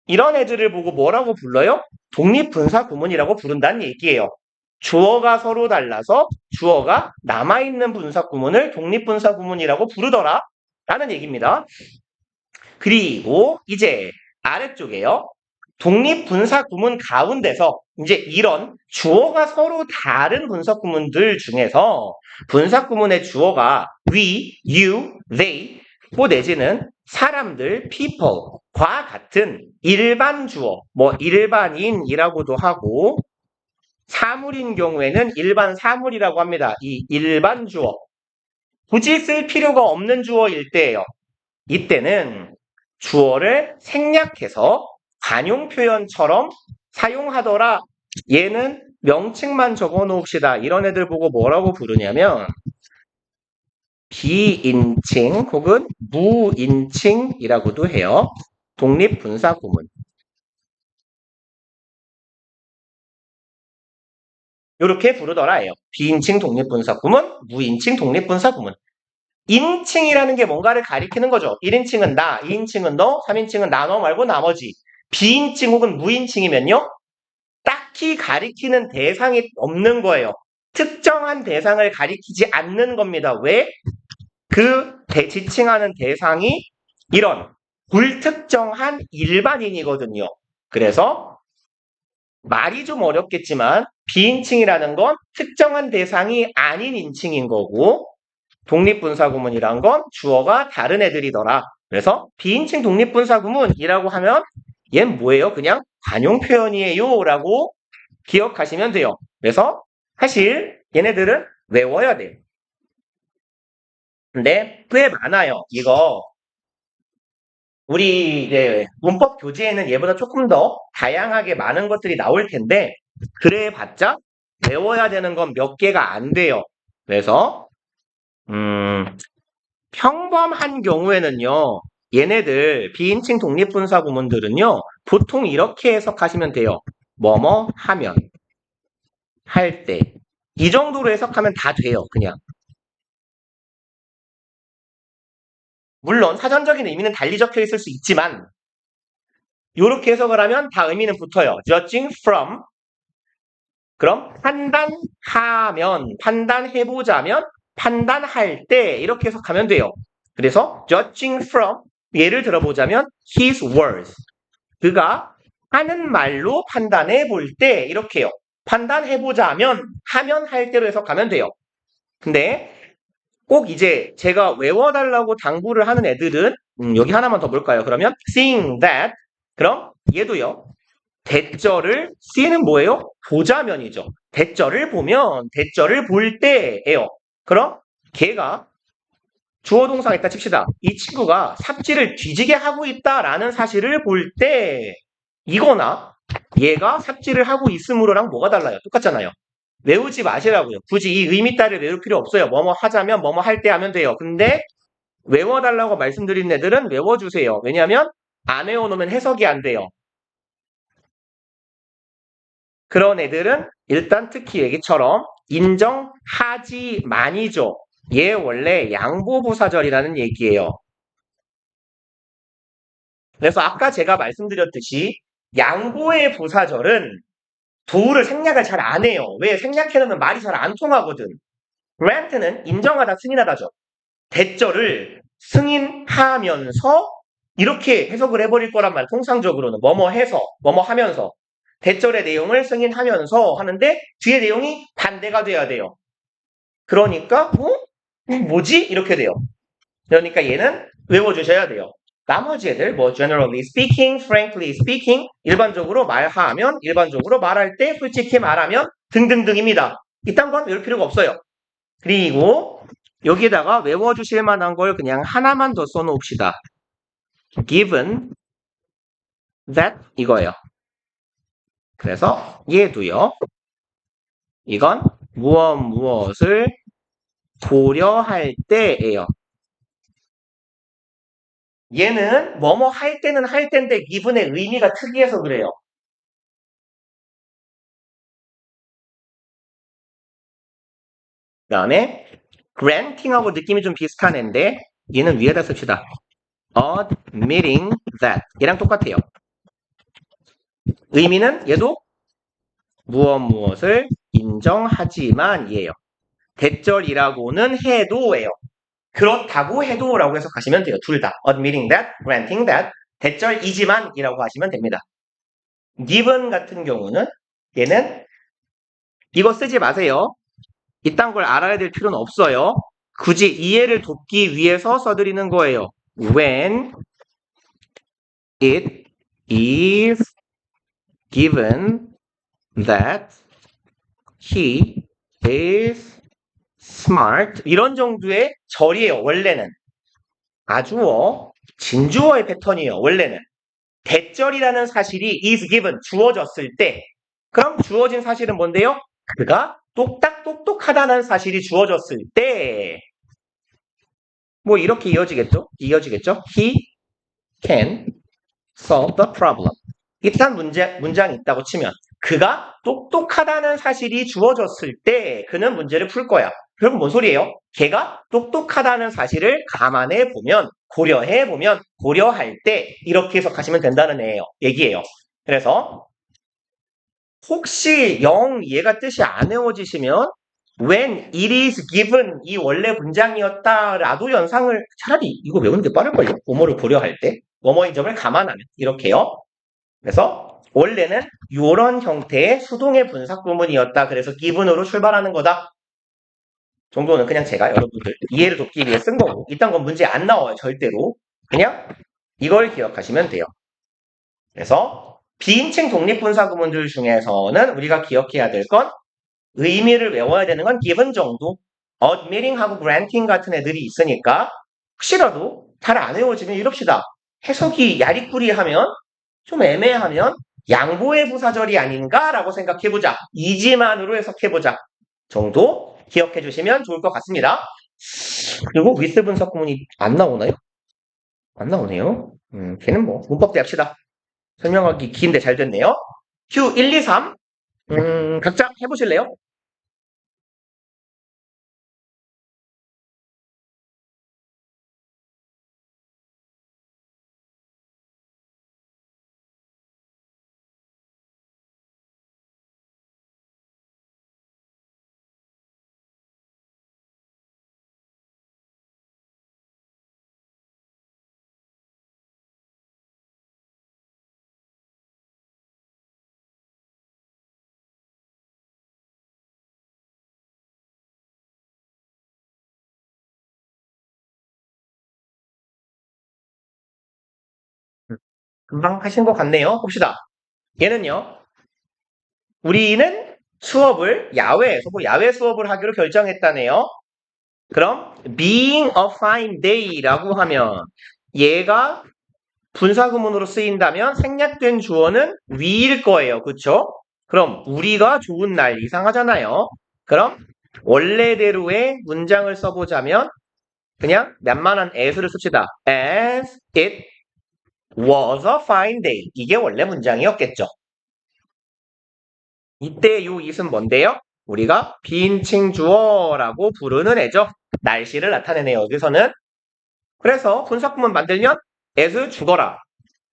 이런 애들을 보고 뭐라고 불러요? 독립분사구문이라고 부른다는 얘기예요. 주어가 서로 달라서 주어가 남아있는 분사구문을 독립분사구문이라고 부르더라 라는 얘기입니다. 그리고 이제 아래쪽에요. 독립분사구문 가운데서 이제 이런 주어가 서로 다른 분사구문들 중에서 분사구문의 주어가 we, you, they 뭐 내지는 사람들, people과 같은 일반 주어, 뭐 일반인이라고도 하고 사물인 경우에는 일반 사물이라고 합니다. 이 일반 주어. 굳이 쓸 필요가 없는 주어일 때예요. 이때는 주어를 생략해서 관용 표현처럼 사용하더라. 얘는 명칭만 적어 놓읍시다. 이런 애들 보고 뭐라고 부르냐면 비인칭 혹은 무인칭이라고도 해요. 독립분사구문. 이렇게 부르더라예요. 비인칭 독립분사구문, 무인칭 독립분사구문. 인칭이라는 게 뭔가를 가리키는 거죠. 1인칭은 나, 2인칭은 너, 3인칭은 나, 너 말고 나머지. 비인칭 혹은 무인칭이면요. 딱히 가리키는 대상이 없는 거예요. 특정한 대상을 가리키지 않는 겁니다. 왜? 그 지칭하는 대상이 이런 불특정한 일반인이거든요. 그래서 말이 좀 어렵겠지만 비인칭이라는 건 특정한 대상이 아닌 인칭인 거고 독립분사구문이란 건 주어가 다른 애들이더라. 그래서 비인칭 독립분사구문이라고 하면 얘는 뭐예요? 그냥 관용 표현이에요 라고 기억하시면 돼요. 그래서 사실 얘네들은 외워야 돼요. 근데 꽤 많아요. 이거 우리 이제 문법 교재에는 얘보다 조금 더 다양하게 많은 것들이 나올 텐데 그래봤자 외워야 되는 건 몇 개가 안 돼요. 그래서 평범한 경우에는요. 얘네들 비인칭 독립분사 구문들은요. 보통 이렇게 해석하시면 돼요. 뭐뭐 하면, 할 때. 이 정도로 해석하면 다 돼요. 그냥. 물론 사전적인 의미는 달리 적혀 있을 수 있지만 이렇게 해석을 하면 다 의미는 붙어요. judging from 그럼 판단하면, 판단해보자면, 판단할 때 이렇게 해석하면 돼요. 그래서 judging from 예를 들어보자면 his words 그가 하는 말로 판단해 볼 때 이렇게요. 판단해보자면 하면 할 때로 해석하면 돼요. 근데 꼭 이제 제가 외워달라고 당부를 하는 애들은 여기 하나만 더 볼까요? 그러면 seeing that 그럼 얘도요. 대절을 C는 뭐예요? 보자면이죠. 대절을 보면 대절을 볼 때예요. 그럼 걔가 주어 동사가 있다 칩시다. 이 친구가 삽질을 뒤지게 하고 있다라는 사실을 볼 때 이거나 얘가 삽질을 하고 있음으로랑 뭐가 달라요? 똑같잖아요. 외우지 마시라고요. 굳이 이 의미 따를 외울 필요 없어요. 뭐뭐 하자면 뭐뭐 할 때 하면 돼요. 근데 외워달라고 말씀드린 애들은 외워주세요. 왜냐하면 안 외워놓으면 해석이 안 돼요. 그런 애들은 일단 특히 얘기처럼 인정하지만이죠. 얘 원래 양보부사절이라는 얘기예요. 그래서 아까 제가 말씀드렸듯이 양보의 부사절은 도우를 생략을 잘 안 해요. 왜? 생략해놓으면 말이 잘 안 통하거든. grant는 인정하다, 승인하다죠. 대절을 승인하면서 이렇게 해석을 해버릴 거란 말이에요. 통상적으로는 뭐뭐 해서, 뭐뭐 하면서 대절의 내용을 승인하면서 하는데 뒤에 내용이 반대가 돼야 돼요. 그러니까 뭐지? 이렇게 돼요. 그러니까 얘는 외워주셔야 돼요. 나머지 애들 뭐 generally speaking, frankly speaking 일반적으로 말하면, 일반적으로 말할 때, 솔직히 말하면 등등등입니다. 이딴 건 외울 필요가 없어요. 그리고 여기에다가 외워주실 만한 걸 그냥 하나만 더 써놓읍시다. given that 이거예요. 그래서 얘도요. 이건 무엇을 고려할 때예요. 얘는 뭐뭐 할 때는 할 때인데 given의 의미가 특이해서 그래요. 그 다음에 granting하고 느낌이 좀 비슷한 애인데 얘는 위에다 씁시다. admitting that 얘랑 똑같아요. 의미는 얘도 무엇을 인정하지만이에요. 대절이라고는 해도예요. 그렇다고 해도라고 해석하시면 돼요. 둘 다. admitting that, granting that. 대절이지만이라고 하시면 됩니다. given 같은 경우는 얘는 이거 쓰지 마세요. 이딴 걸 알아야 될 필요는 없어요. 굳이 이해를 돕기 위해서 써드리는 거예요. When it is given that he is smart 이런 정도의 절이에요. 원래는 아주어, 진주어의 패턴이에요. 원래는 대절이라는 사실이 is given 주어졌을 때 그럼 주어진 사실은 뭔데요? 그가 똑똑하다는 사실이 주어졌을 때 뭐 이렇게 이어지겠죠? He can solve the problem. 일단 문장이 있다고 치면 그가 똑똑하다는 사실이 주어졌을 때 그는 문제를 풀 거야. 결국 뭔 소리예요? 걔가 똑똑하다는 사실을 감안해 보면 고려해 보면 고려할 때 이렇게 해석하시면 된다는 얘기예요. 그래서 혹시 영 얘가 뜻이 안 외워지시면 when it is given 이 원래 문장이었다라도 연상을 차라리 이거 외우는 게 빠를걸요. 뭐뭐를 고려할 때 뭐뭐인 점을 감안하면 이렇게요. 그래서 원래는 이런 형태의 수동의 분사 구문이었다. 그래서 given으로 출발하는 거다. 정도는 그냥 제가 여러분들 이해를 돕기 위해 쓴 거고 이딴 건 문제 안 나와요. 절대로. 그냥 이걸 기억하시면 돼요. 그래서 비인칭 독립분사 구문들 중에서는 우리가 기억해야 될 건 의미를 외워야 되는 건 given 정도, admitting하고 granting 같은 애들이 있으니까 혹시라도 잘 안 외워지면 이럽시다. 해석이 야리꾸리하면 좀 애매하면 양보의 부사절이 아닌가라고 생각해보자. 이지만으로 해석해보자. 정도 기억해주시면 좋을 것 같습니다. 그리고 with 분석 구문이 안 나오나요? 안 나오네요. 걔는 뭐 문법 대합시다. 설명하기 긴데 잘 됐네요. Q 1, 2, 3 각자 해보실래요? 금방 하신 것 같네요. 봅시다. 얘는요. 우리는 수업을 야외에서 야외 수업을 하기로 결정했다네요. 그럼 being a fine day라고 하면 얘가 분사구문으로 쓰인다면 생략된 주어는 we일 거예요. 그쵸? 그럼 우리가 좋은 날 이상하잖아요. 그럼 원래대로의 문장을 써보자면 그냥 만만한 as를 씁시다. As it was a fine day. 이게 원래 문장이었겠죠. 이때 요 it은 뭔데요? 우리가 비인칭 주어라고 부르는 애죠. 날씨를 나타내네요. 여기서는. 그래서 분사구문 만들면 as 죽어라.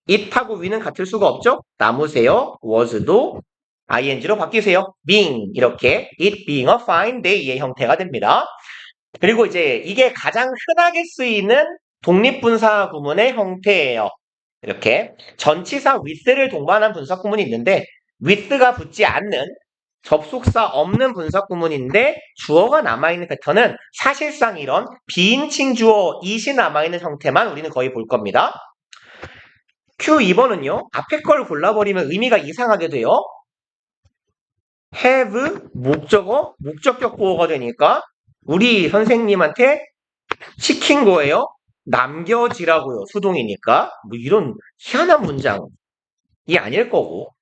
it하고 we는 같을 수가 없죠? 남으세요. was도 ing로 바뀌세요. being 이렇게 it being a fine day의 형태가 됩니다. 그리고 이제 이게 가장 흔하게 쓰이는 독립분사 구문의 형태예요. 이렇게 전치사 with를 동반한 분사 구문이 있는데 with가 붙지 않는 접속사 없는 분사 구문인데 주어가 남아있는 패턴은 사실상 이런 비인칭 주어 it이 남아있는 형태만 우리는 거의 볼 겁니다. Q2번은요. 앞에 걸 골라버리면 의미가 이상하게 돼요. have 목적어, 목적격 보어가 되니까 우리 선생님한테 시킨 거예요. 남겨지라고요. 수동이니까. 뭐 이런 희한한 문장이 아닐 거고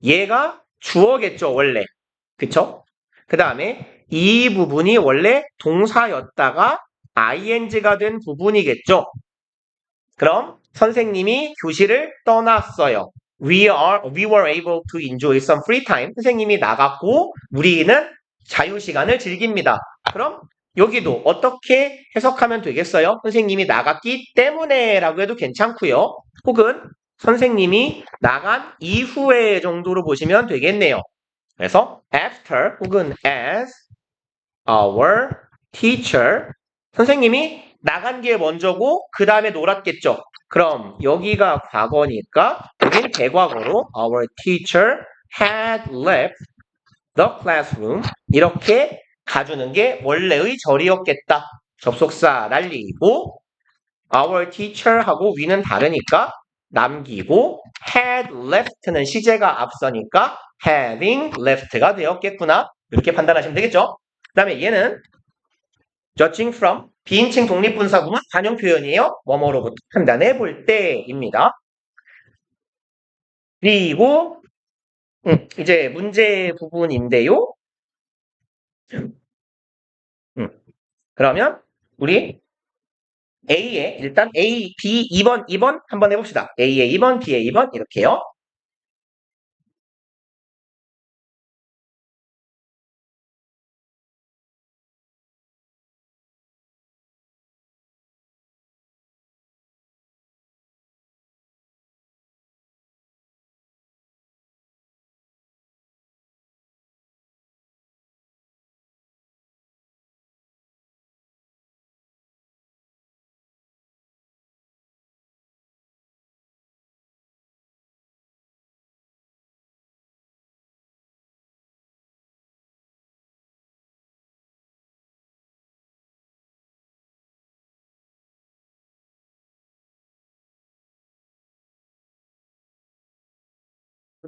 얘가 주어겠죠. 원래. 그쵸? 그 다음에 이 부분이 원래 동사였다가 ing가 된 부분이겠죠. 그럼 선생님이 교실을 떠났어요. We were able to enjoy some free time. 선생님이 나갔고 우리는 자유시간을 즐깁니다. 그럼 여기도 어떻게 해석하면 되겠어요? 선생님이 나갔기 때문에 라고 해도 괜찮고요. 혹은 선생님이 나간 이후에 정도로 보시면 되겠네요. 그래서 after 혹은 as our teacher 선생님이 나간 게 먼저고 그 다음에 놀았겠죠. 그럼 여기가 과거니까 여긴 대과거로 our teacher had left the classroom 이렇게 가주는 게 원래의 절이었겠다. 접속사 날리고 our teacher하고 we는 다르니까 남기고 had left는 시제가 앞서니까 having left가 되었겠구나. 이렇게 판단하시면 되겠죠. 그 다음에 얘는 judging from 비인칭 독립분사구문 관용 표현이에요. 뭐뭐로부터 판단해 볼 때입니다. 그리고 이제 문제 부분인데요. 그러면 우리 A에 일단 A, B, 2번 한번 해봅시다. A에 2번, B에 2번 이렇게요.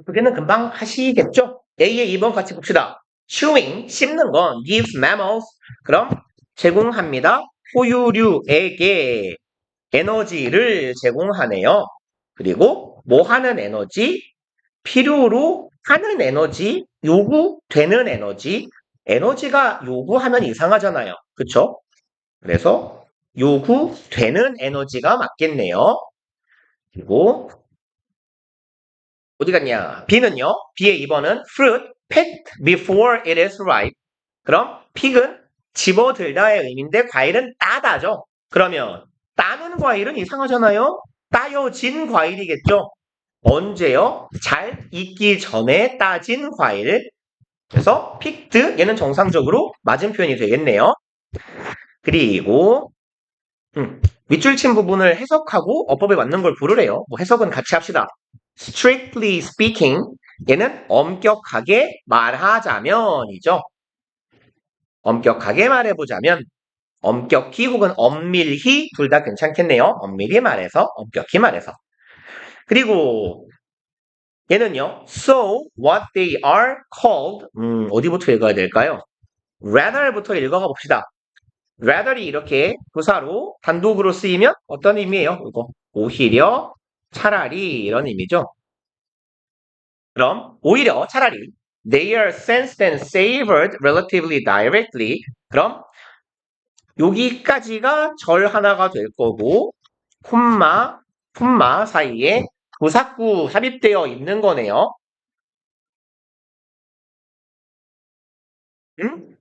두 개는 금방 하시겠죠? A의 2번 같이 봅시다. chewing, 씹는 건 gives mammals. 그럼 제공합니다. 포유류에게 에너지를 제공하네요. 그리고 뭐 하는 에너지? 필요로 하는 에너지, 요구되는 에너지. 에너지가 요구하면 이상하잖아요. 그쵸? 그래서 요구되는 에너지가 맞겠네요. 그리고 어디 갔냐? B는요. B의 2번은 fruit picked before it is ripe. 그럼 pick은 집어들다의 의미인데 과일은 따다죠. 그러면 따는 과일은 이상하잖아요. 따여진 과일이겠죠. 언제요? 잘 익기 전에 따진 과일. 그래서 picked 얘는 정상적으로 맞은 표현이 되겠네요. 그리고 밑줄 친 부분을 해석하고 어법에 맞는 걸 고르래요. 뭐 해석은 같이 합시다. Strictly speaking, 얘는 엄격하게 말하자면이죠. 엄격하게 말해보자면, 엄격히 혹은 엄밀히 둘 다 괜찮겠네요. 엄밀히 말해서, 엄격히 말해서. 그리고 얘는요. So what they are called, 어디부터 읽어야 될까요? rather부터 읽어가 봅시다. rather이 이렇게 부사로 단독으로 쓰이면 어떤 의미예요? 이거 오히려, 차라리 이런 의미죠. 그럼 오히려 차라리 they are sensed and savored relatively directly. 그럼 여기까지가 절 하나가 될 거고 콤마 사이에 부사구 삽입되어 있는 거네요. 응?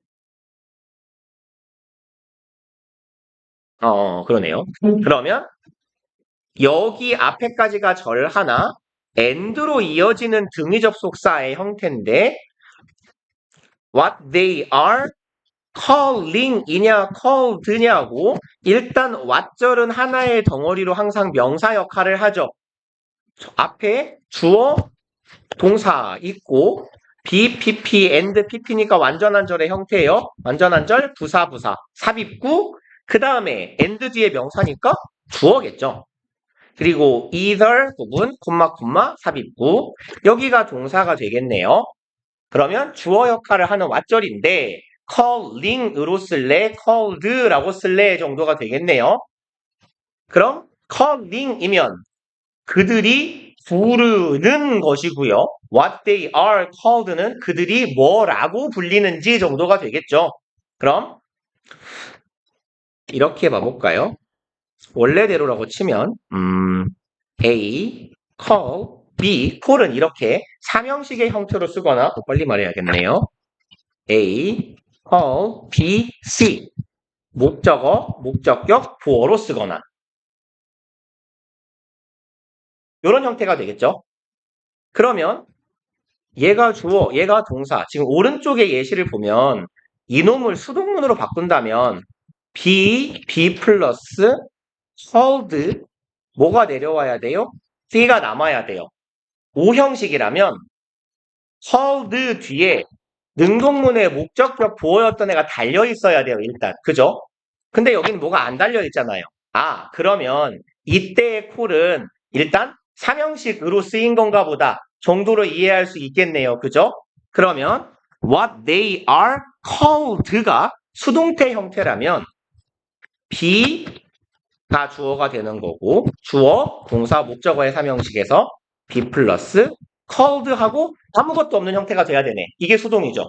그러네요. 그러면 여기 앞에까지가 절 하나, and로 이어지는 등위 접속사의 형태인데 what they are calling이냐 called냐고 일단 what절은 하나의 덩어리로 항상 명사 역할을 하죠. 앞에 주어, 동사 있고 be, pp, and, pp니까 완전한 절의 형태예요. 완전한 절, 부사, 삽입구 그 다음에 and 뒤에 명사니까 주어겠죠. 그리고 either 부분, 콤마, 삽입구 여기가 동사가 되겠네요. 그러면 주어 역할을 하는 왓절인데 calling으로 쓸래, called라고 쓸래 정도가 되겠네요. 그럼 calling이면 그들이 부르는 것이고요. What they are called는 그들이 뭐라고 불리는지 정도가 되겠죠. 그럼 이렇게 봐볼까요? 원래대로라고 치면 A, call, B, call은 이렇게 삼형식의 형태로 쓰거나 빨리 말해야겠네요. A, call, B, C 목적어, 목적격, 보어로 쓰거나 이런 형태가 되겠죠. 그러면 얘가 주어, 얘가 동사. 지금 오른쪽의 예시를 보면 이놈을 수동문으로 바꾼다면 be 플러스 called 뭐가 내려와야 돼요? D가 남아야 돼요. O 형식이라면 called 뒤에 능동문의 목적격 보어였던 애가 달려 있어야 돼요, 일단. 그죠? 근데 여기는 뭐가 안 달려 있잖아요. 아, 그러면 이때의 콜은 일단 삼형식으로 쓰인 건가 보다 정도로 이해할 수 있겠네요. 그죠? 그러면 what they are called가 수동태 형태라면 be가 주어가 되는 거고 주어, 동사, 목적어의 삼형식에서 be 플러스 called하고 아무것도 없는 형태가 돼야 되네. 이게 수동이죠.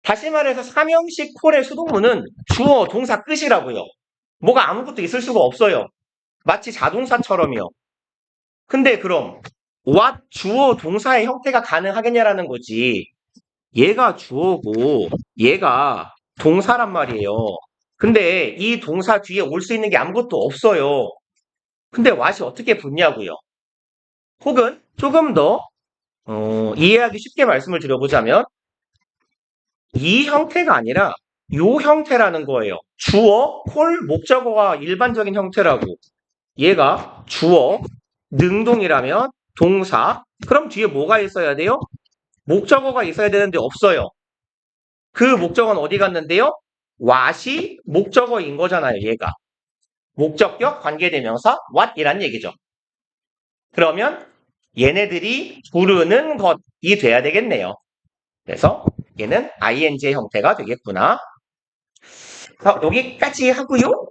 다시 말해서 삼형식 콜의 수동문은 주어, 동사 끝이라고요. 뭐가 아무것도 있을 수가 없어요. 마치 자동사처럼요. 근데 그럼 what 주어, 동사의 형태가 가능하겠냐라는 거지. 얘가 주어고 얘가 동사란 말이에요. 근데 이 동사 뒤에 올 수 있는 게 아무것도 없어요. 근데 what이 어떻게 붙냐고요. 혹은 조금 더 이해하기 쉽게 말씀을 드려보자면 이 형태가 아니라 요 형태라는 거예요. 주어, 콜, 목적어가 일반적인 형태라고. 얘가 주어, 능동이라면 동사. 그럼 뒤에 뭐가 있어야 돼요? 목적어가 있어야 되는데 없어요. 그 목적어는 어디 갔는데요? what이 목적어인 거잖아요, 얘가. 목적격 관계대명사 what이란 얘기죠. 그러면 얘네들이 부르는 것이 돼야 되겠네요. 그래서 얘는 ing의 형태가 되겠구나. 여기까지 하고요.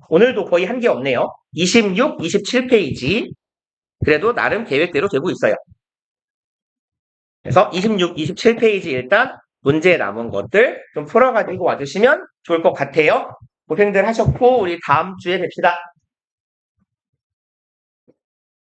오늘도 거의 한 게 없네요. 26, 27페이지. 그래도 나름 계획대로 되고 있어요. 그래서 26, 27페이지 일단 문제 남은 것들 좀 풀어가지고 와주시면 좋을 것 같아요. 고생들 하셨고 우리 다음 주에 뵙시다.